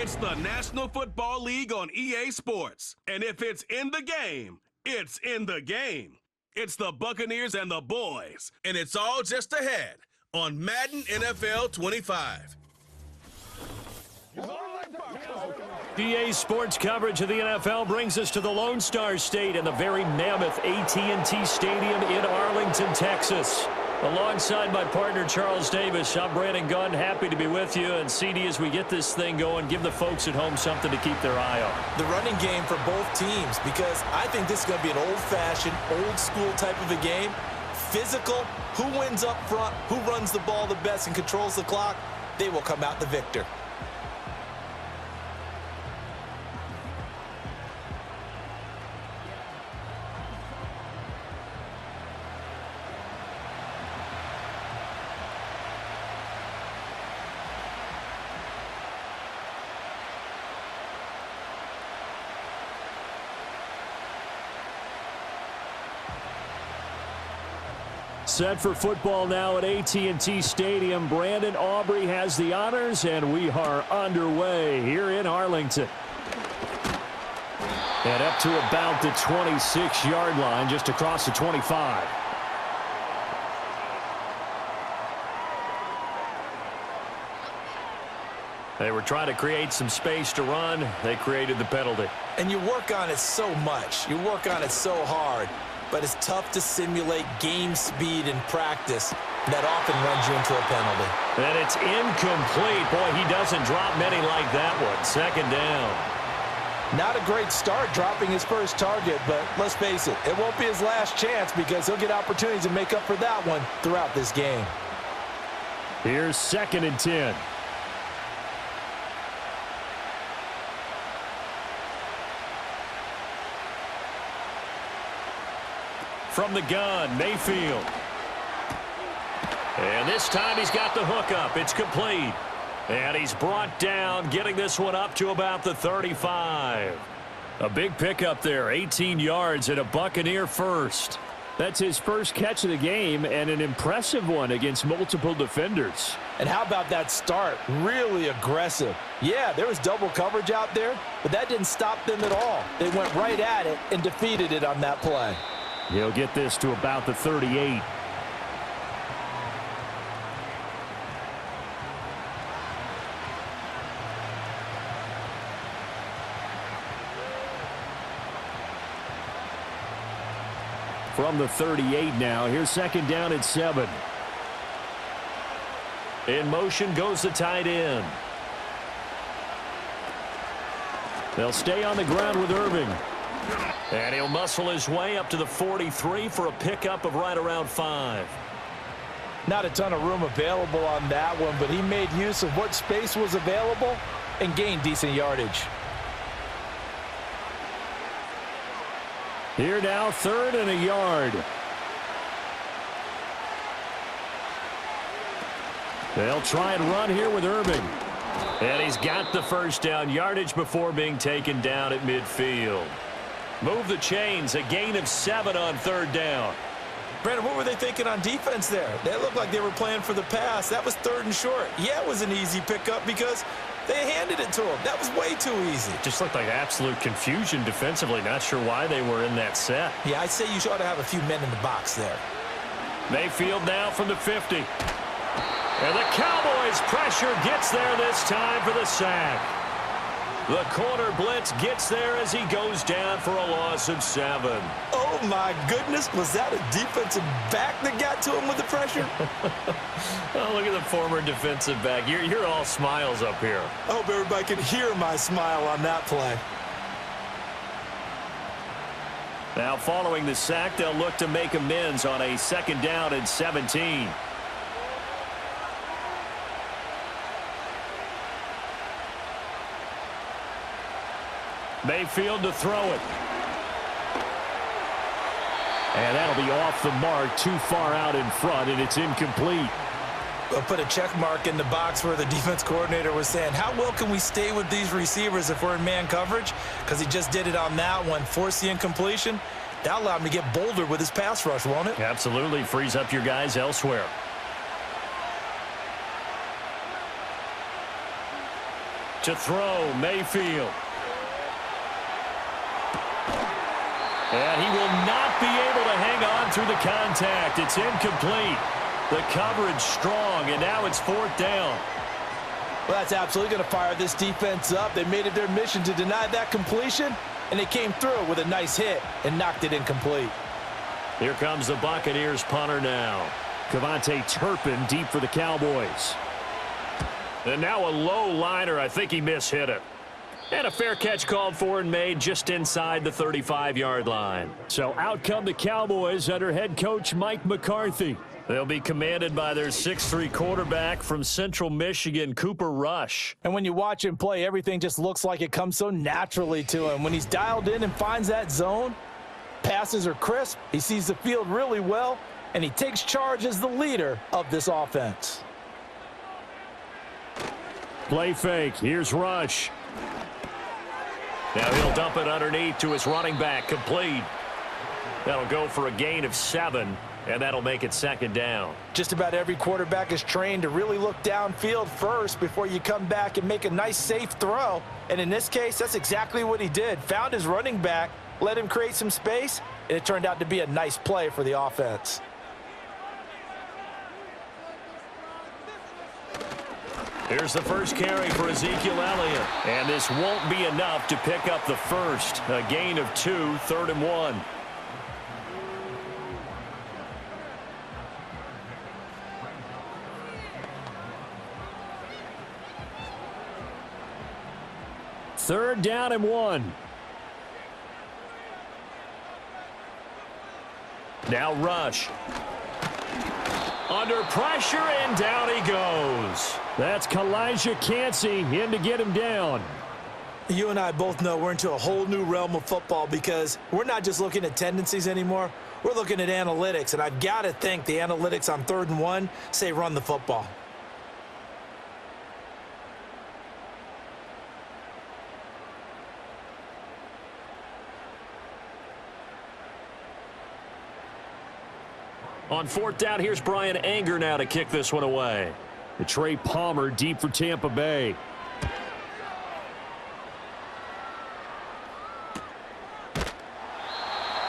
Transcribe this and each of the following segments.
It's the National Football League on EA Sports. And if it's in the game, it's in the game. It's the Buccaneers and the boys. And it's all just ahead on Madden NFL 25. EA Sports coverage of the NFL brings us to the Lone Star State and the very mammoth AT&T Stadium in Arlington, Texas. Alongside my partner, Charles Davis, I'm Brandon Gunn. Happy to be with you. And CD, as we get this thing going, give the folks at home something to keep their eye on. The running game for both teams, because I think this is going to be an old-fashioned, old-school type of a game. Physical, who wins up front, who runs the ball the best and controls the clock, they will come out the victor. Set for football now at AT&T Stadium. Brandon Aubrey has the honors, and we are underway here in Arlington. And up to about the 26-yard line, just across the 25. They were trying to create some space to run. They created the penalty. And you work on it so much. You work on it so hard. But it's tough to simulate game speed in practice. That often runs you into a penalty. And it's incomplete. Boy, he doesn't drop many like that one. Second down. Not a great start dropping his first target, but let's face it, it won't be his last chance because he'll get opportunities to make up for that one throughout this game. Here's 2nd and 10. From the gun, Mayfield. And this time he's got the hook up. It's complete. And he's brought down, getting this one up to about the 35. A big pickup there, 18 yards and a Buccaneer first. That's his first catch of the game and an impressive one against multiple defenders. And how about that start? Really aggressive. Yeah, there was double coverage out there, but that didn't stop them at all. They went right at it and defeated it on that play. He'll get this to about the 38. From the 38 now, here's 2nd down and 7. In motion goes the tight end. They'll stay on the ground with Irving. And he'll muscle his way up to the 43 for a pickup of right around 5. Not a ton of room available on that one, but he made use of what space was available and gained decent yardage. Here now, 3rd and a yard. They'll try and run here with Irving. And he's got the first down, yardage before being taken down at midfield. Move the chains, a gain of 7 on 3rd down. Brandon, what were they thinking on defense there? They looked like they were playing for the pass. That was 3rd and short. Yeah, it was an easy pickup because they handed it to him. That was way too easy. Just looked like absolute confusion defensively. Not sure why they were in that set. Yeah, I'd say you ought to have a few men in the box there. Mayfield now from the 50. And the Cowboys pressure gets there this time for the sack. The corner blitz gets there as he goes down for a loss of 7. Oh, my goodness. Was that a defensive back that got to him with the pressure? Oh, look at the former defensive back. You're all smiles up here. I hope everybody can hear my smile on that play. Now, following the sack, they'll look to make amends on a 2nd down and 17. Mayfield to throw it. And that'll be off the mark, too far out in front, and it's incomplete. We'll put a check mark in the box where the defense coordinator was saying, how well can we stay with these receivers if we're in man coverage? Because he just did it on that one, forced the incompletion. That allowed him to get bolder with his pass rush, won't it? Absolutely, frees up your guys elsewhere. To throw, Mayfield. And he will not be able to hang on through the contact. It's incomplete. The coverage strong, and now it's 4th down. Well, that's absolutely going to fire this defense up. They made it their mission to deny that completion, and they came through with a nice hit and knocked it incomplete. Here comes the Buccaneers punter now. Cavante Turpin deep for the Cowboys. And now a low liner. I think he mishit it. And a fair catch called for and made just inside the 35-yard line. So out come the Cowboys under head coach Mike McCarthy. They'll be commanded by their 6'3" quarterback from Central Michigan, Cooper Rush. And when you watch him play, everything just looks like it comes so naturally to him. When he's dialed in and finds that zone, passes are crisp, he sees the field really well, and he takes charge as the leader of this offense. Play fake. Here's Rush. Now he'll dump it underneath to his running back. Complete. That'll go for a gain of 7. And that'll make it 2nd down. Just about every quarterback is trained to really look downfield first before you come back and make a nice, safe throw. And in this case, that's exactly what he did. Found his running back, let him create some space, and it turned out to be a nice play for the offense. Here's the first carry for Ezekiel Elliott. And this won't be enough to pick up the first. A gain of 2, 3rd and 1. Third down and 1. Now Rush. Under pressure, and down he goes. That's Kalijah Cansey in to get him down. You and I both know we're into a whole new realm of football because we're not just looking at tendencies anymore. We're looking at analytics, and I've got to think the analytics on 3rd and 1 say run the football. On 4th down, here's Brian Anger now to kick this one away. The Trey Palmer deep for Tampa Bay.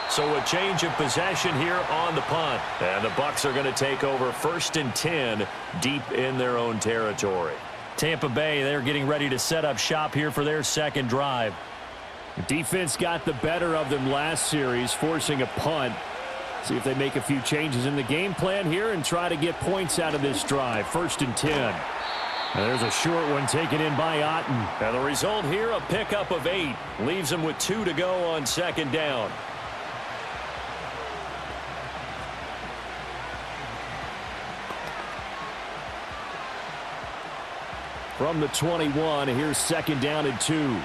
So a change of possession here on the punt. And the Bucs are going to take over 1st and 10 deep in their own territory. Tampa Bay, they're getting ready to set up shop here for their 2nd drive. The defense got the better of them last series, forcing a punt. See if they make a few changes in the game plan here and try to get points out of this drive. 1st and 10. And there's a short one taken in by Otten. And the result here, a pickup of 8. Leaves them with 2 to go on 2nd down. From the 21, here's 2nd down and 2.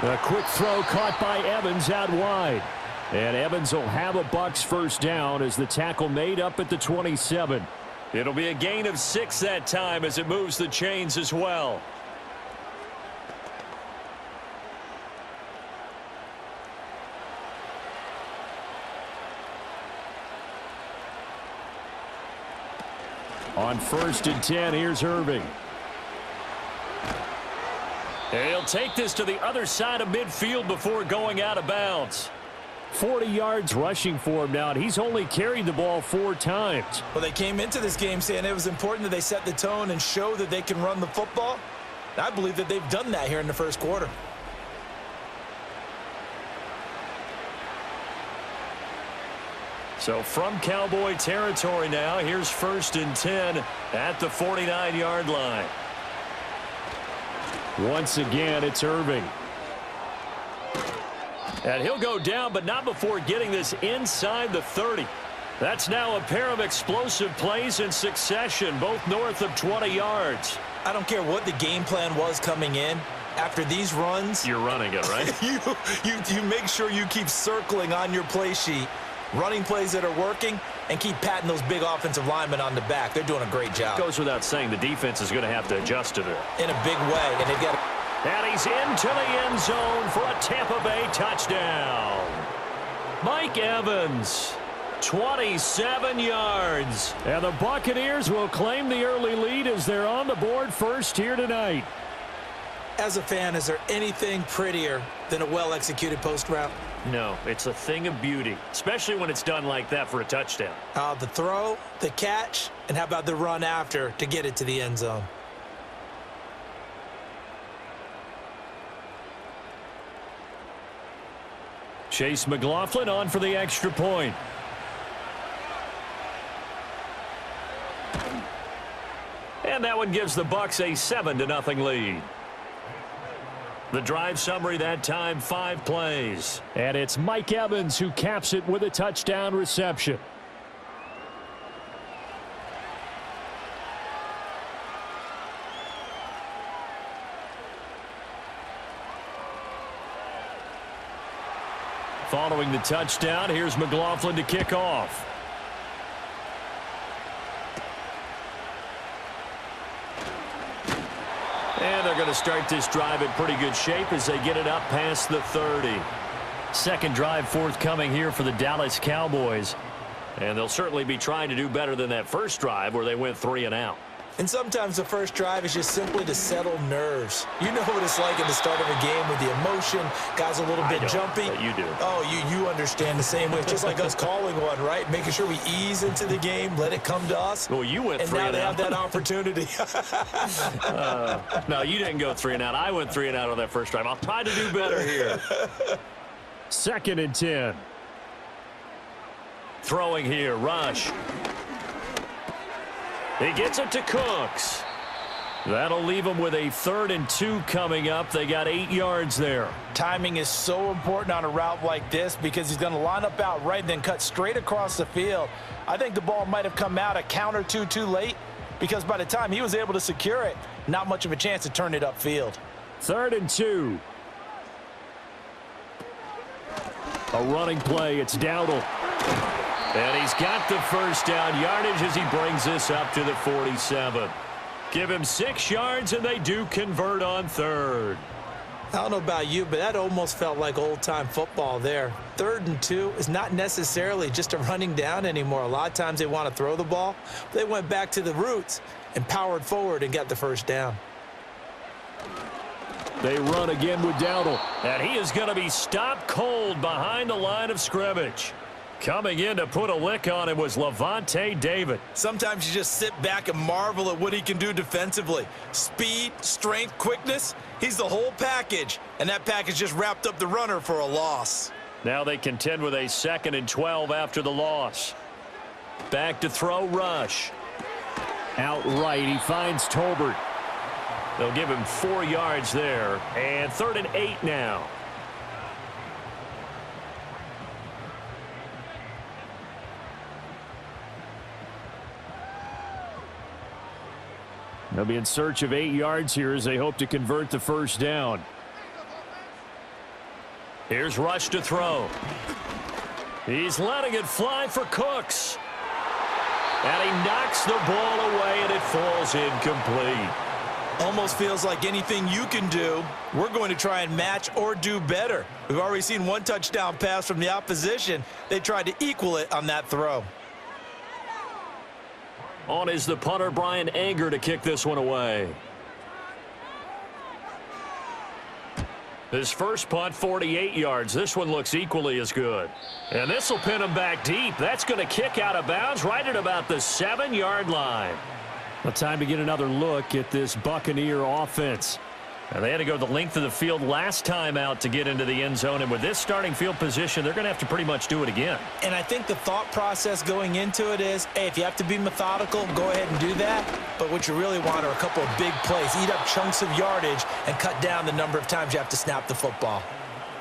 A quick throw caught by Evans out wide. And Evans will have a Bucs 1st down as the tackle made up at the 27. It'll be a gain of 6 that time as it moves the chains as well. On 1st and 10, here's Irving. He'll take this to the other side of midfield before going out of bounds. 40 yards rushing for him now, and he's only carried the ball 4 times. Well, they came into this game saying it was important that they set the tone and show that they can run the football. And I believe that they've done that here in the 1st quarter. So from Cowboy territory now, here's 1st and 10 at the 49-yard line. Once again, it's Irving. And he'll go down, but not before getting this inside the 30. That's now a pair of explosive plays in succession, both north of 20 yards. I don't care what the game plan was coming in. After these runs, you're running it, right? you make sure you keep circling on your play sheet, running plays that are working, and keep patting those big offensive linemen on the back. They're doing a great job. Goes without saying the defense is going to have to adjust to it. In a big way, and they've got And he's into the end zone for a Tampa Bay touchdown. Mike Evans, 27 yards. And the Buccaneers will claim the early lead as they're on the board first here tonight. As a fan, is there anything prettier than a well-executed post route? No, it's a thing of beauty, especially when it's done like that for a touchdown. The throw, the catch, and how about the run after to get it to the end zone? Chase McLaughlin on for the extra point. And that one gives the Bucs a 7-0 lead. The drive summary that time, 5 plays. And it's Mike Evans who caps it with a touchdown reception. Following the touchdown, here's McLaughlin to kick off. And they're going to start this drive in pretty good shape as they get it up past the 30. Second drive forthcoming here for the Dallas Cowboys. And they'll certainly be trying to do better than that first drive where they went 3 and out. And sometimes the first drive is just simply to settle nerves. You know what it's like at the start of a game with the emotion. Guys a little bit jumpy. But you do. Oh, you understand the same way. It's just like us calling one, right? Making sure we ease into the game, let it come to us. Well, you went 3 and out. And now they out. have that opportunity. No, you didn't go 3 and out. I went 3 and out on that first drive. I'll try to do better here. 2nd and 10. Throwing here, Rush. He gets it to Cooks. That'll leave them with a 3rd and 2 coming up. They got 8 yards there. Timing is so important on a route like this because he's going to line up out right and then cut straight across the field. I think the ball might have come out a count or two too late because by the time he was able to secure it, not much of a chance to turn it upfield. 3rd and 2. A running play. It's Dowdle. And he's got the first down yardage as he brings this up to the 47. Give him 6 yards, and they do convert on 3rd. I don't know about you, but that almost felt like old-time football there. 3rd and 2 is not necessarily just a running down anymore. A lot of times they want to throw the ball. They went back to the roots and powered forward and got the first down. They run again with Dowdle. And he is going to be stopped cold behind the line of scrimmage. Coming in to put a lick on him was Levante David. Sometimes you just sit back and marvel at what he can do defensively. Speed, strength, quickness, he's the whole package. And that package just wrapped up the runner for a loss. Now they contend with a 2nd and 12 after the loss. Back to throw, Rush. Outright, he finds Tolbert. They'll give him 4 yards there. And 3rd and 8 now. They'll be in search of 8 yards here as they hope to convert the first down. Here's Rush to throw. He's letting it fly for Cooks. And he knocks the ball away, and it falls incomplete. Almost feels like anything you can do, we're going to try and match or do better. We've already seen 1 touchdown pass from the opposition. They tried to equal it on that throw. On is the punter, Brian Anger, to kick this one away. His first punt, 48 yards. This one looks equally as good. And this will pin him back deep. That's going to kick out of bounds right at about the 7-yard line. Well, time to get another look at this Buccaneer offense. And they had to go the length of the field last time out to get into the end zone. And with this starting field position, they're going to have to pretty much do it again. And I think the thought process going into it is, hey, if you have to be methodical, go ahead and do that. But what you really want are a couple of big plays. Eat up chunks of yardage and cut down the number of times you have to snap the football.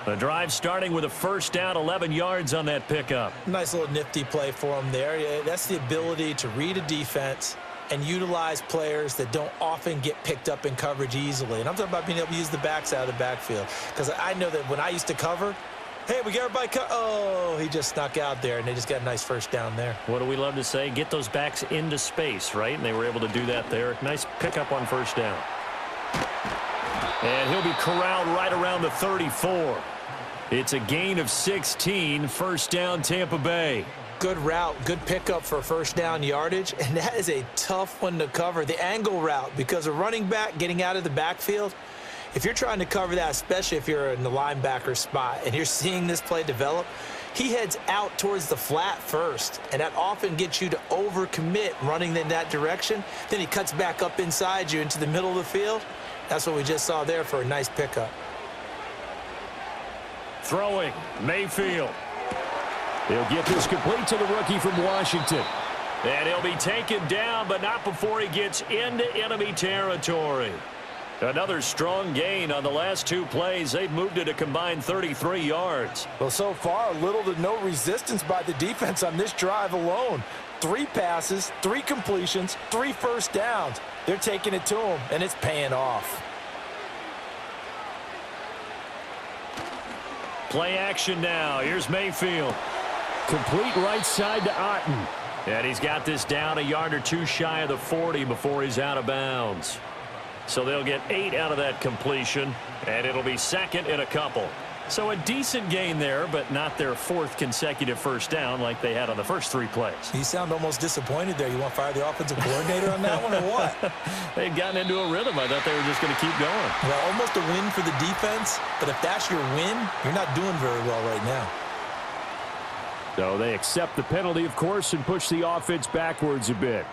The drive starting with a first down, 11 yards on that pickup. Nice little nifty play for them there. Yeah, that's the ability to read a defense and utilize players that don't often get picked up in coverage easily. And I'm talking about being able to use the backs out of the backfield. Because I know that when I used to cover, hey, we got everybody oh, he just snuck out there, and they just got a nice first down there. What do we love to say? Get those backs into space, right? And they were able to do that there. Nice pickup on first down. And he'll be corralled right around the 34. It's a gain of 16, first down Tampa Bay. Good route, good pickup for first down yardage, and that is a tough one to cover, the angle route, because a running back getting out of the backfield, if you're trying to cover that, especially if you're in the linebacker spot and you're seeing this play develop, he heads out towards the flat first, and that often gets you to overcommit running in that direction. Then he cuts back up inside you into the middle of the field. That's what we just saw there for a nice pickup. Throwing, Mayfield. He'll get this complete to the rookie from Washington. And he'll be taken down, but not before he gets into enemy territory. Another strong gain on the last two plays. They've moved it a combined 33 yards. Well, so far, little to no resistance by the defense on this drive alone. 3 passes, 3 completions, 3 first downs. They're taking it to him, and it's paying off. Play action now. Here's Mayfield. Complete right side to Otten. And he's got this down a yard or two shy of the 40 before he's out of bounds. So they'll get 8 out of that completion, and it'll be second and a couple. So a decent gain there, but not their 4th consecutive first down like they had on the first 3 plays. You sound almost disappointed there. You want to fire the offensive coordinator on that one or what? They'd gotten into a rhythm. I thought they were just going to keep going. Well, almost a win for the defense, but if that's your win, you're not doing very well right now. So they accept the penalty, of course, and push the offense backwards a bit.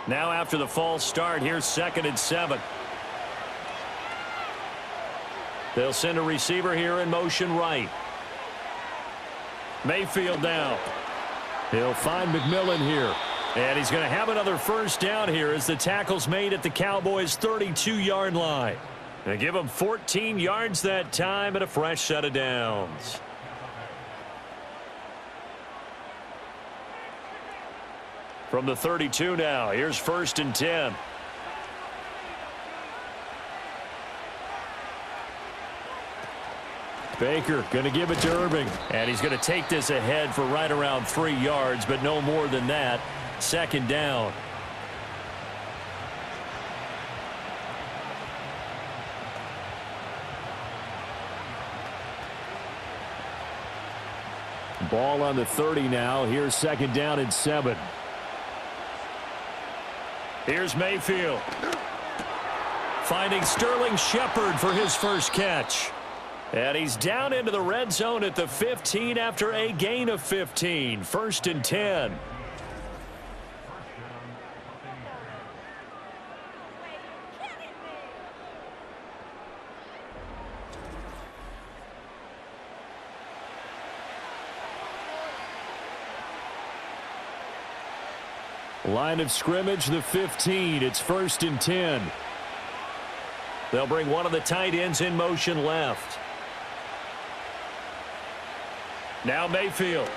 Now after the false start, here's 2nd and 7. They'll send a receiver here in motion right. Mayfield down. He'll find McMillan here. And he's going to have another first down here as the tackle's made at the Cowboys' 32-yard line. They give him 14 yards that time and a fresh set of downs. From the 32 now, here's 1st and 10. Baker going to give it to Irving. And he's going to take this ahead for right around 3 yards, but no more than that. 2nd down. Ball on the 30 now. Here's 2nd down and 7. Here's Mayfield. Finding Sterling Shepard for his first catch. And he's down into the red zone at the 15 after a gain of 15. 1st and 10. Line of scrimmage, the 15. It's 1st and 10. They'll bring one of the tight ends in motion left. Now Mayfield.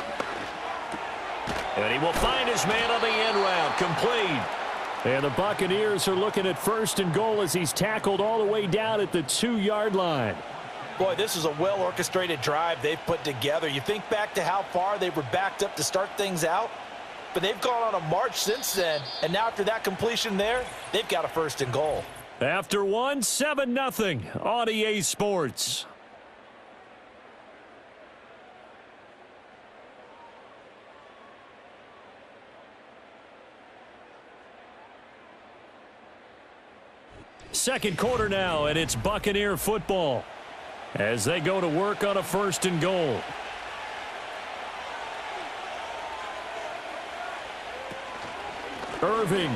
And he will find his man on the end route. Complete. And the Buccaneers are looking at 1st and goal as he's tackled all the way down at the 2-yard line. Boy, this is a well-orchestrated drive they've put together. You think back to how far they were backed up to start things out, but they've gone on a march since then, and now after that completion there, they've got a 1st and goal. After one, 7-0 on EA Sports. Second quarter now, and it's Buccaneer football as they go to work on a 1st and goal. Irving.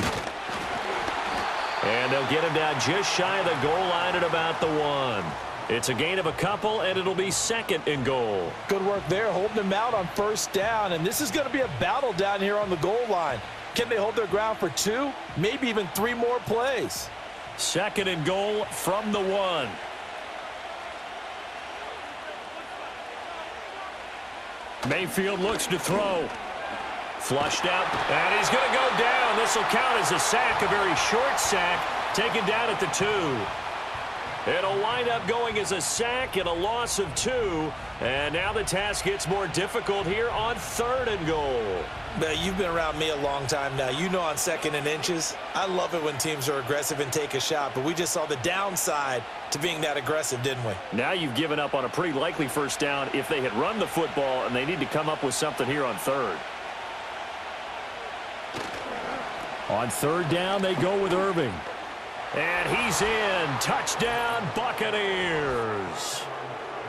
And they'll get him down just shy of the goal line at about the 1. It's a gain of a couple, and it'll be 2nd and goal. Good work there, holding them out on 1st down, and this is going to be a battle down here on the goal line. Can they hold their ground for 2, maybe even 3 more plays? 2nd and goal from the 1. Mayfield looks to throw. Flushed out, and he's going to go down. This will count as a sack, a very short sack, taken down at the 2. It'll wind up going as a sack and a loss of 2. And now the task gets more difficult here on 3rd and goal. Now, you've been around me a long time now. You know on 2nd and inches, I love it when teams are aggressive and take a shot. But we just saw the downside to being that aggressive, didn't we? Now you've given up on a pretty likely first down if they had run the football, and they need to come up with something here on 3rd. On 3rd down, they go with Irving. And he's in. Touchdown, Buccaneers.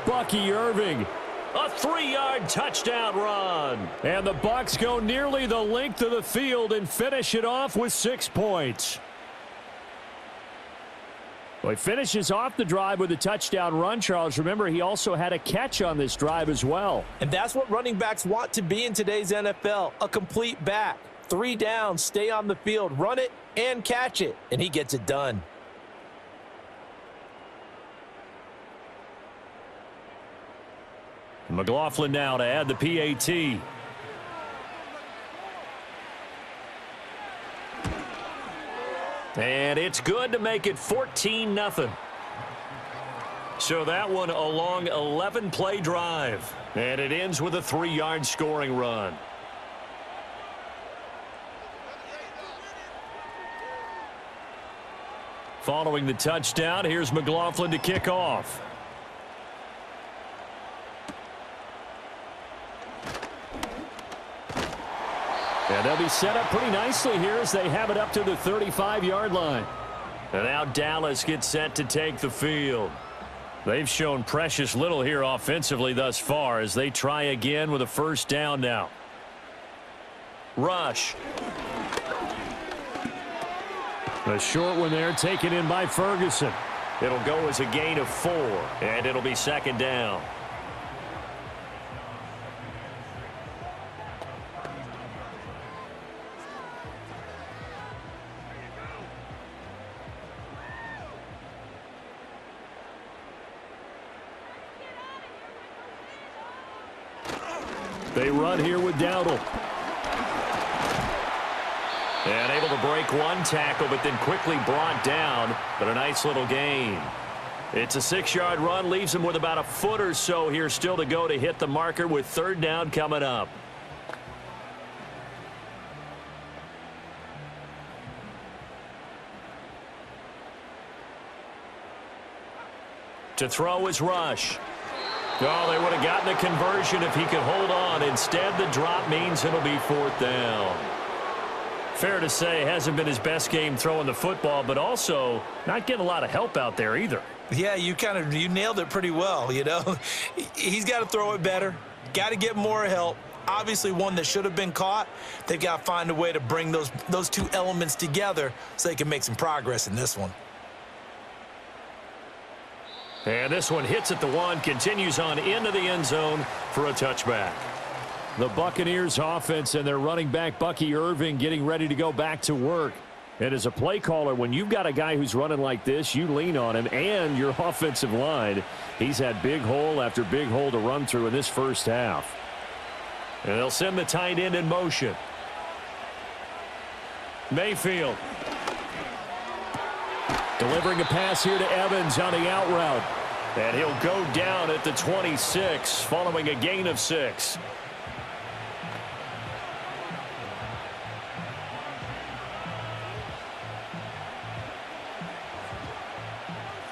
Bucky Irving. A 3-yard touchdown run. And the Bucs go nearly the length of the field and finish it off with 6 points. Well, he finishes off the drive with a touchdown run, Charles. Remember, he also had a catch on this drive as well. And that's what running backs want to be in today's NFL, a complete back. 3 downs, stay on the field, run it, and catch it. And he gets it done. McLaughlin now to add the PAT. And it's good to make it 14-0. So that one a long 11-play drive. And it ends with a 3-yard scoring run. Following the touchdown, here's McLaughlin to kick off. And they'll be set up pretty nicely here as they have it up to the 35-yard line. And now Dallas gets set to take the field. They've shown precious little here offensively thus far as they try again with a first down now. Rush. A short one there taken in by Ferguson. It'll go as a gain of 4, and it'll be 2nd down. They run here with Dowdle. And able to break one tackle, but then quickly brought down. But a nice little gain. It's a 6-yard run, leaves him with about a foot or so here still to go to hit the marker with 3rd down coming up. To throw is Rush. Oh, they would have gotten the conversion if he could hold on. Instead, the drop means it'll be 4th down. Fair to say, hasn't been his best game throwing the football, but also not getting a lot of help out there either. Yeah, you nailed it pretty well, you know. He's got to throw it better, got to get more help. Obviously, one that should have been caught. They've got to find a way to bring those two elements together so they can make some progress in this one. And this one hits at the 1, continues on into the end zone for a touchback. The Buccaneers offense and their running back Bucky Irving getting ready to go back to work. And as a play caller, when you've got a guy who's running like this, you lean on him and your offensive line. He's had big hole after big hole to run through in this first half. And they'll send the tight end in motion. Mayfield. Delivering a pass here to Evans on the out route. And he'll go down at the 26 following a gain of 6.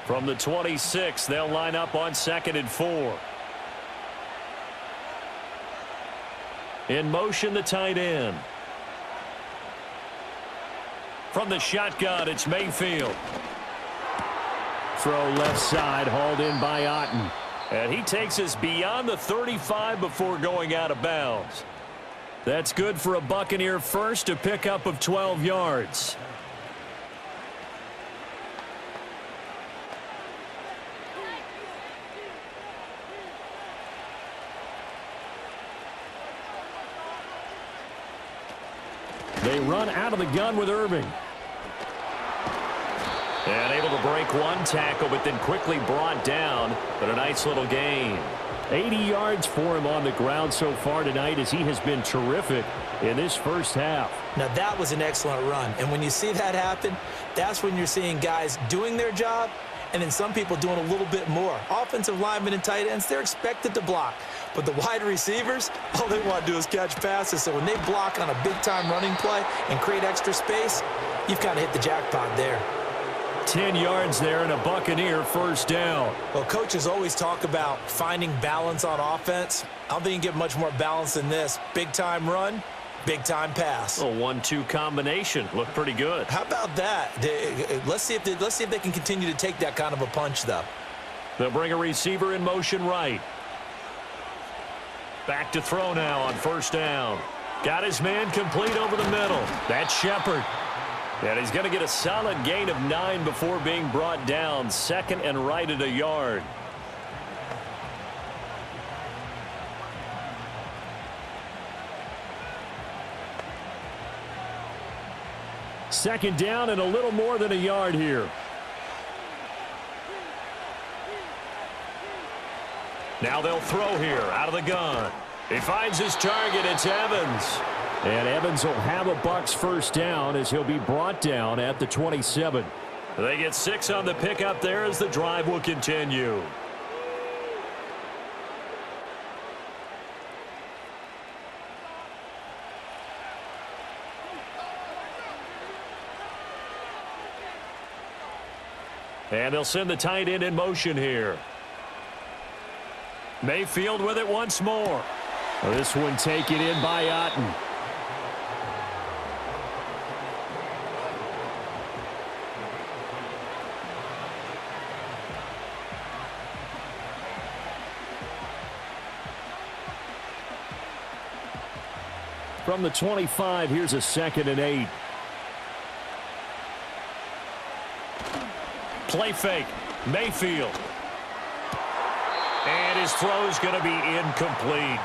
From the 26, they'll line up on 2nd and 4. In motion, the tight end. From the shotgun, it's Mayfield. Throw left side, hauled in by Otten. And he takes us beyond the 35 before going out of bounds. That's good for a Buccaneer first, a pickup of 12 yards. They run out of the gun with Irving. And able to break one tackle, but then quickly brought down. But a nice little gain. 80 yards for him on the ground so far tonight as he has been terrific in this first half. Now, that was an excellent run. And when you see that happen, that's when you're seeing guys doing their job and then some people doing a little bit more. Offensive linemen and tight ends, they're expected to block. But the wide receivers, all they want to do is catch passes. So when they block on a big-time running play and create extra space, you've kind of hit the jackpot there. 10 yards there and a Buccaneer first down. Well, coaches always talk about finding balance on offense. I don't think you can get much more balance than this. Big-time run, big-time pass. A 1-2 combination. Looked pretty good. How about that? Let's see if they can continue to take that kind of a punch, though. They'll bring a receiver in motion right. Back to throw now on first down. Got his man complete over the middle. That's Shepard. And he's going to get a solid gain of 9 before being brought down. Second and right at a yard. Second down and a little more than a yard here. Now they'll throw here out of the gun. He finds his target. It's Evans. And Evans will have a Bucs first down as he'll be brought down at the 27. They get 6 on the pickup there as the drive will continue. And they'll send the tight end in motion here. Mayfield with it once more. This one taken in by Otten. From the 25, here's a 2nd and 8. Play fake. Mayfield. And his throw's going to be incomplete.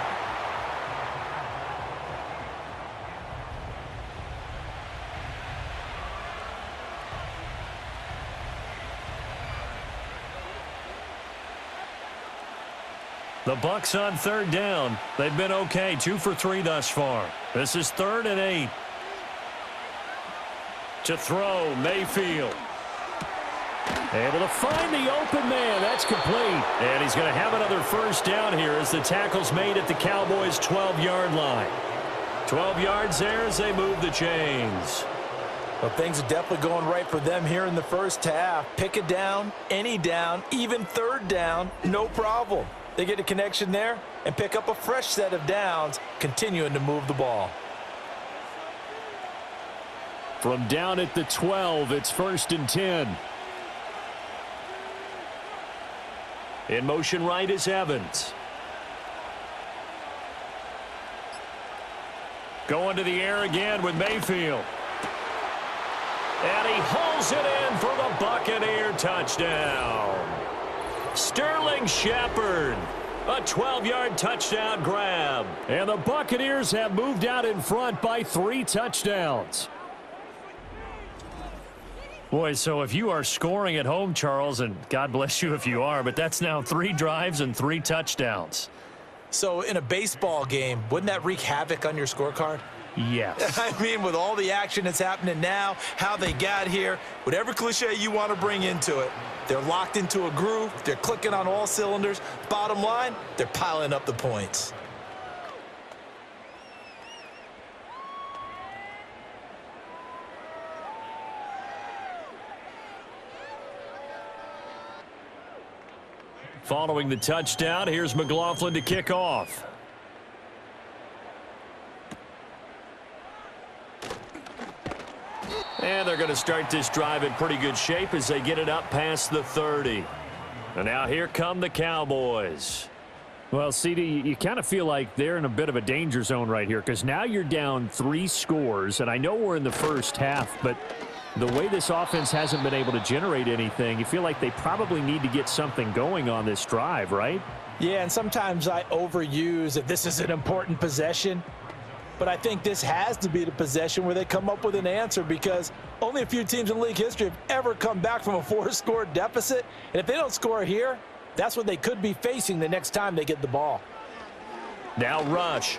The Bucs on third down. They've been okay. 2 for 3 thus far. This is 3rd and 8. To throw, Mayfield. Able to find the open man. That's complete. And he's going to have another first down here as the tackle's made at the Cowboys' 12-yard line. 12 yards there as they move the chains. Well, things are definitely going right for them here in the first half. Pick it down, any down, even third down, no problem. They get a connection there and pick up a fresh set of downs, continuing to move the ball. From down at the 12, it's 1st and 10. In motion right is Evans. Going to the air again with Mayfield. And he hauls it in for the Buccaneer touchdown. Sterling Shepard. A 12-yard touchdown grab. And the Buccaneers have moved out in front by 3 touchdowns. Boy, so if you are scoring at home, Charles, and God bless you if you are, but that's now 3 drives and 3 touchdowns. So in a baseball game, wouldn't that wreak havoc on your scorecard? Yes. I mean, with all the action that's happening now, how they got here, whatever cliche you want to bring into it, they're locked into a groove. They're clicking on all cylinders. Bottom line, they're piling up the points. Following the touchdown, here's McLaughlin to kick off. And they're going to start this drive in pretty good shape as they get it up past the 30. And now here come the Cowboys. Well, CD, you kind of feel like they're in a bit of a danger zone right here because now you're down 3 scores, and I know we're in the first half, but the way this offense hasn't been able to generate anything, you feel like they probably need to get something going on this drive, right? Yeah, and sometimes I overuse if this is an important possession. But I think this has to be the possession where they come up with an answer because only a few teams in league history have ever come back from a 4-score deficit. And if they don't score here, that's what they could be facing the next time they get the ball. Now rush.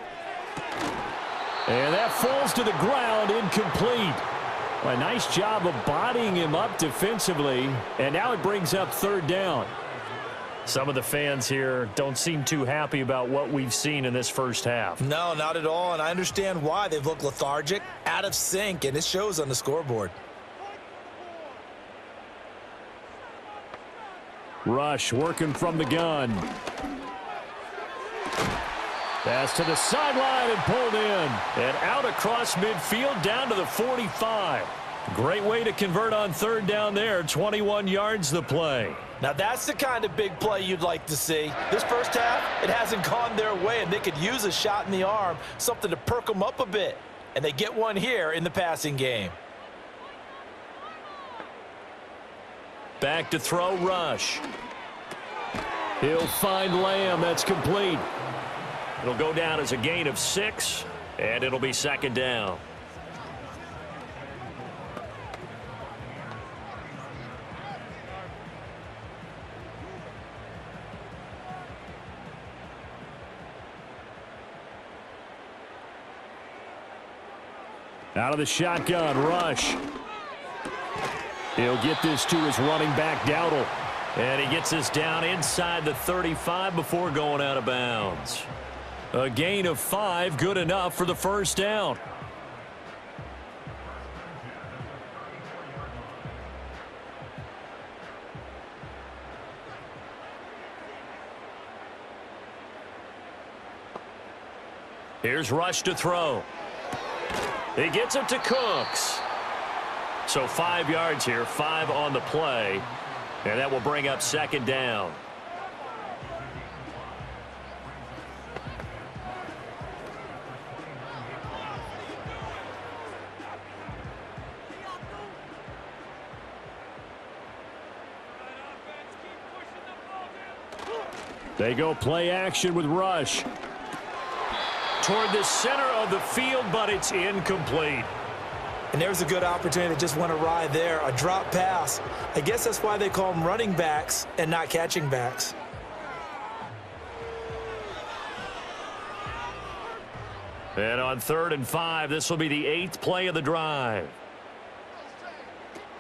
And that falls to the ground, incomplete. A nice job of bodying him up defensively, and now it brings up third down. Some of the fans here don't seem too happy about what we've seen in this first half. No, not at all, and I understand why. They've looked lethargic, out of sync, and it shows on the scoreboard. Rush working from the gun. Pass to the sideline and pulled in. And out across midfield down to the 45. Great way to convert on third down there. 21 yards the play. Now that's the kind of big play you'd like to see. This first half, it hasn't gone their way, and they could use a shot in the arm, something to perk them up a bit. And they get one here in the passing game. Back to throw, Rush. He'll find Lamb. That's complete. It'll go down as a gain of 6, and it'll be second down. Out of the shotgun, Rush. He'll get this to his running back, Dowdle. And he gets this down inside the 35 before going out of bounds. A gain of 5, good enough for the first down. Here's Rush to throw. He gets it to Cooks. So 5 yards here, 5 on the play. And that will bring up second down. They go play action with Rush. Toward the center of the field, but it's incomplete. And there's a good opportunity that just went awry there, a drop pass. I guess that's why they call them running backs and not catching backs. And on 3rd and 5, this will be the 8th play of the drive.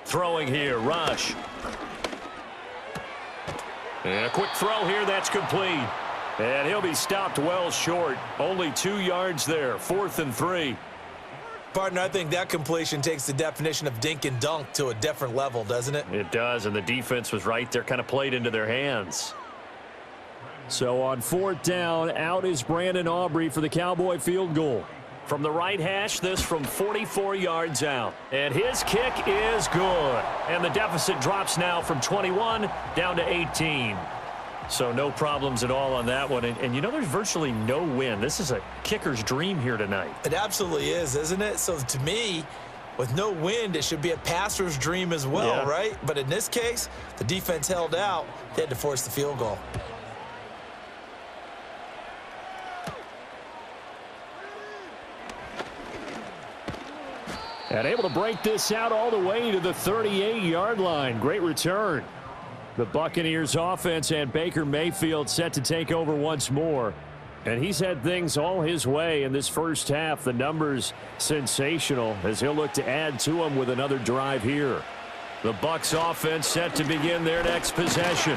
Throwing here, Rush. And a quick throw here, that's complete. And he'll be stopped well short. Only 2 yards there, 4th and 3. Partner, I think that completion takes the definition of dink and dunk to a different level, doesn't it? It does, and the defense was right there, kind of played into their hands. So on 4th down, out is Brandon Aubrey for the Cowboy field goal. From the right hash, this from 44 yards out. And his kick is good. And the deficit drops now from 21 down to 18. So no problems at all on that one. And you know, there's virtually no wind. This is a kicker's dream here tonight. It absolutely is, isn't it? So to me, with no wind, it should be a passer's dream as well, right? But in this case, the defense held out. They had to force the field goal. And able to break this out all the way to the 38-yard line. Great return. The Buccaneers offense and Baker Mayfield set to take over once more. And he's had things all his way in this first half. The numbers sensational as he'll look to add to them with another drive here. The Bucs offense set to begin their next possession.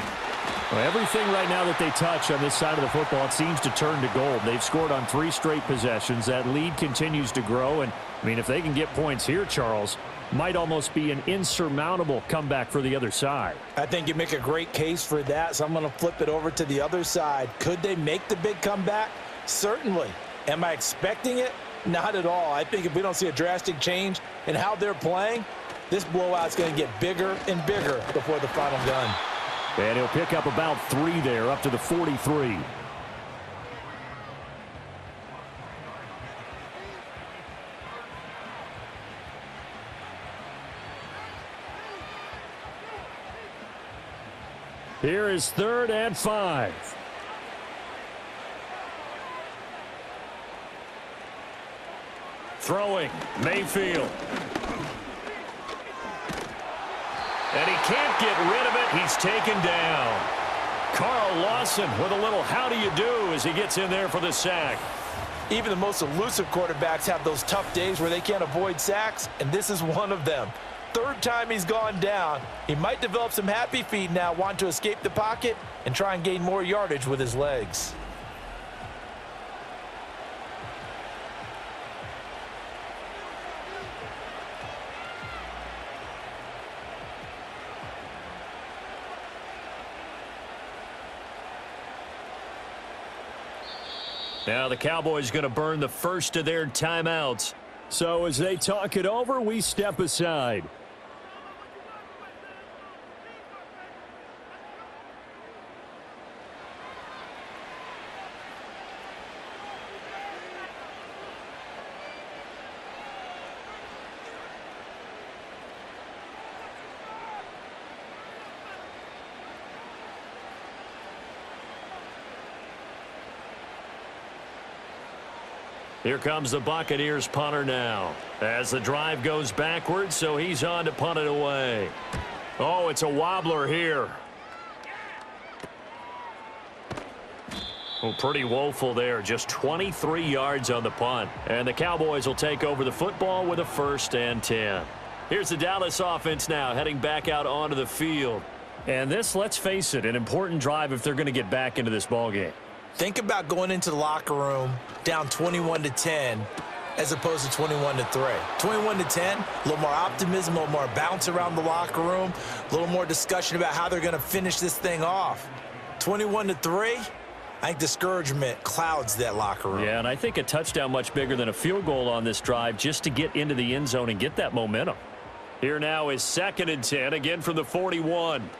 Well, everything right now that they touch on this side of the football, it seems to turn to gold. They've scored on 3 straight possessions. That lead continues to grow. And, I mean, if they can get points here, Charles, might almost be an insurmountable comeback for the other side. I think you make a great case for that, so I'm going to flip it over to the other side. Could they make the big comeback? Certainly. Am I expecting it? Not at all. I think if we don't see a drastic change in how they're playing, this blowout's going to get bigger and bigger before the final gun. And he'll pick up about 3 there, up to the 43. Here is 3rd and 5. Throwing, Mayfield. And he can't get rid of it. He's taken down. Carl Lawson with a little how do you do as he gets in there for the sack. Even the most elusive quarterbacks have those tough days where they can't avoid sacks, and this is one of them. Third time he's gone down. He might develop some happy feet now, wanting to escape the pocket and try and gain more yardage with his legs. Now the Cowboys going to burn the first of their timeouts. So as they talk it over, we step aside. Here comes the Buccaneers punter now as the drive goes backwards, so he's on to punt it away. Oh, it's a wobbler here. Oh, pretty woeful there. Just 23 yards on the punt. And the Cowboys will take over the football with a 1st and 10. Here's the Dallas offense now heading back out onto the field. And this, let's face it, an important drive if they're going to get back into this ballgame. Think about going into the locker room down 21-10 as opposed to 21-3. 21-10, a little more optimism, a little more bounce around the locker room, a little more discussion about how they're going to finish this thing off. 21-3, I think discouragement clouds that locker room. Yeah, and I think a touchdown much bigger than a field goal on this drive just to get into the end zone and get that momentum. Here now is 2nd and 10, again from the 41.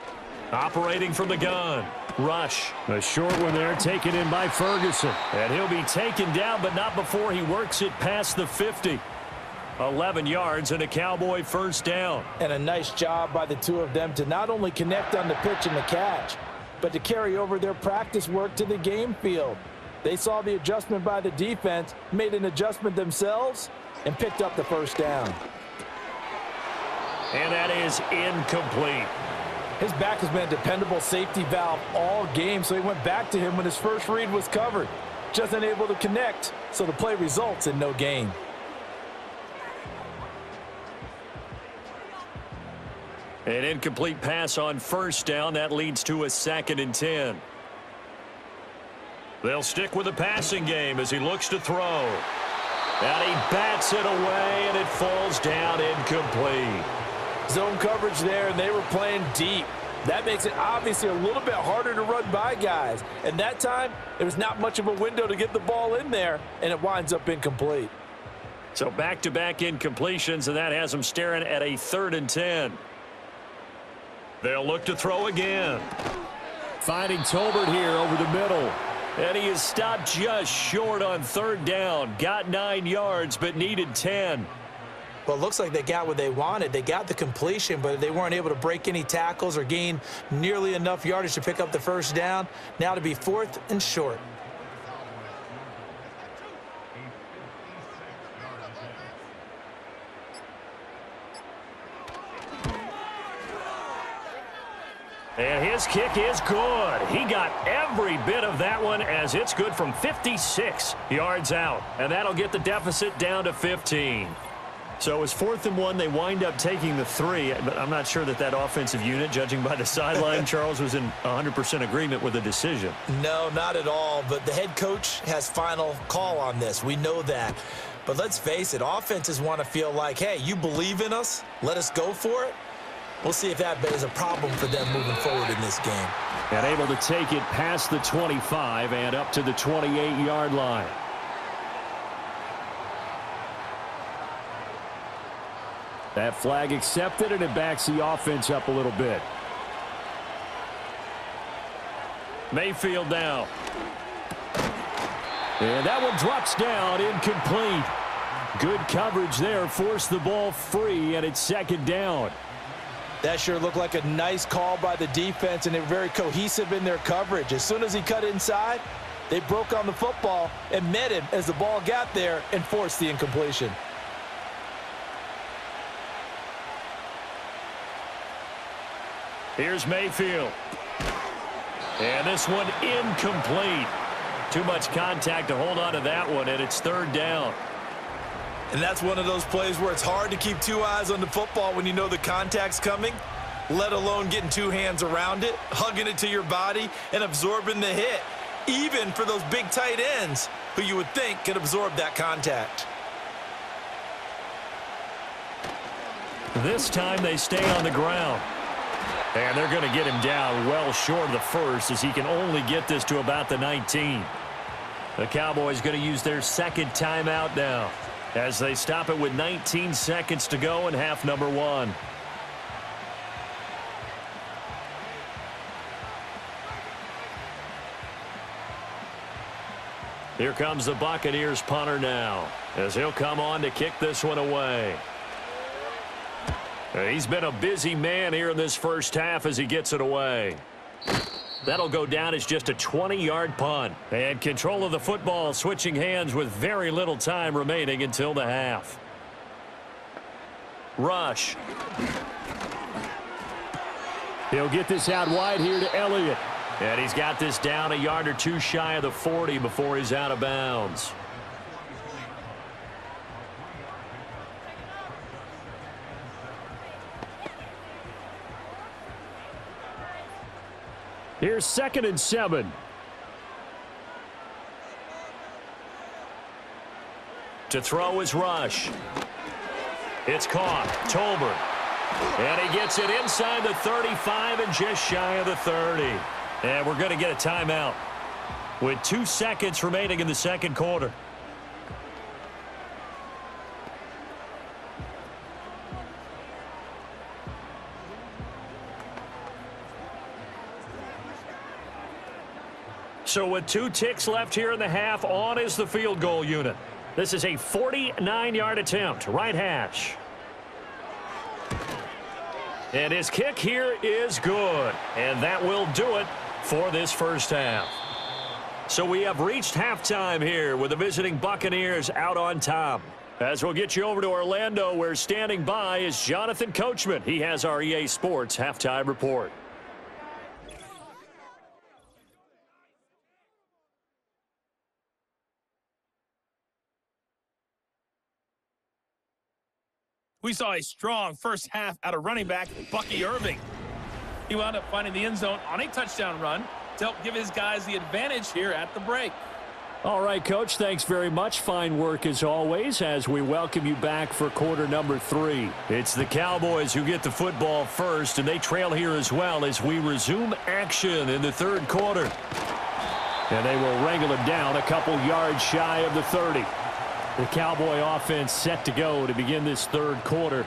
Operating from the gun. Rush. A short one there taken in by Ferguson. And he'll be taken down, but not before he works it past the 50. 11 yards and a Cowboy 1st down. And a nice job by the two of them to not only connect on the pitch and the catch, but to carry over their practice work to the game field. They saw the adjustment by the defense, made an adjustment themselves, and picked up the 1st down. And that is incomplete. His back has been a dependable safety valve all game, so he went back to him when his first read was covered. Just unable to connect, so the play results in no gain. An incomplete pass on 1st down. That leads to a 2nd and 10. They'll stick with the passing game as he looks to throw. And he bats it away, and it falls down incomplete. Zone coverage there, and they were playing deep. That makes it obviously a little bit harder to run by guys. And that time, there was not much of a window to get the ball in there, and it winds up incomplete. So back-to-back incompletions, and that has them staring at a 3rd and 10. They'll look to throw again. Finding Tolbert here over the middle. And he is stopped just short on 3rd down. Got 9 yards, but needed 10. Well, it looks like they got what they wanted. They got the completion, but they weren't able to break any tackles or gain nearly enough yardage to pick up the 1st down. Now to be 4th and short. And his kick is good. He got every bit of that one as it's good from 56 yards out. And that'll get the deficit down to 15. So it's 4th and 1. They wind up taking the 3. But I'm not sure that that offensive unit, judging by the sideline, Charles, was in 100% agreement with the decision. No, not at all. But the head coach has final call on this. We know that. But let's face it, offenses want to feel like, hey, you believe in us? Let us go for it. We'll see if that is a problem for them moving forward in this game. And able to take it past the 25 and up to the 28-yard line. That flag accepted, and it backs the offense up a little bit. Mayfield now. And that one drops down, incomplete. Good coverage there, forced the ball free, and it's 2nd down. That sure looked like a nice call by the defense, and they're very cohesive in their coverage. As soon as he cut inside, they broke on the football and met him as the ball got there and forced the incompletion. Here's Mayfield. And this one incomplete. Too much contact to hold on to that one, and it's third down. And that's one of those plays where it's hard to keep two eyes on the football when you know the contact's coming, let alone getting two hands around it, hugging it to your body, and absorbing the hit, even for those big tight ends who you would think could absorb that contact. This time they stay on the ground. And they're going to get him down well short of the first, as he can only get this to about the 19. The Cowboys going to use their second timeout now as they stop it with 19 seconds to go in half number 1. Here comes the Buccaneers punter now, as he'll come on to kick this one away. He's been a busy man here in this first half as he gets it away. That'll go down as just a 20-yard punt. And control of the football switching hands with very little time remaining until the half. Rush. He'll get this out wide here to Elliott. And he's got this down a yard or two shy of the 40 before he's out of bounds. Here's 2nd and 7. To throw is Rush. It's caught. Tolbert. And he gets it inside the 35 and just shy of the 30. And we're going to get a timeout with 2 seconds remaining in the second quarter. So with 2 ticks left here in the half, on is the field goal unit. This is a 49-yard attempt, right hash. And his kick here is good. And that will do it for this first half. So we have reached halftime here with the visiting Buccaneers out on top. As we'll get you over to Orlando, where standing by is Jonathan Coachman. He has our EA Sports halftime report. We saw a strong first half out of running back Bucky Irving. He wound up finding the end zone on a touchdown run to help give his guys the advantage here at the break. All right, Coach, thanks very much. Fine work as always as we welcome you back for quarter number 3. It's the Cowboys who get the football first, and they trail here as well as we resume action in the third quarter. And they will wrangle him down a couple yards shy of the 30. The Cowboy offense set to go to begin this third quarter.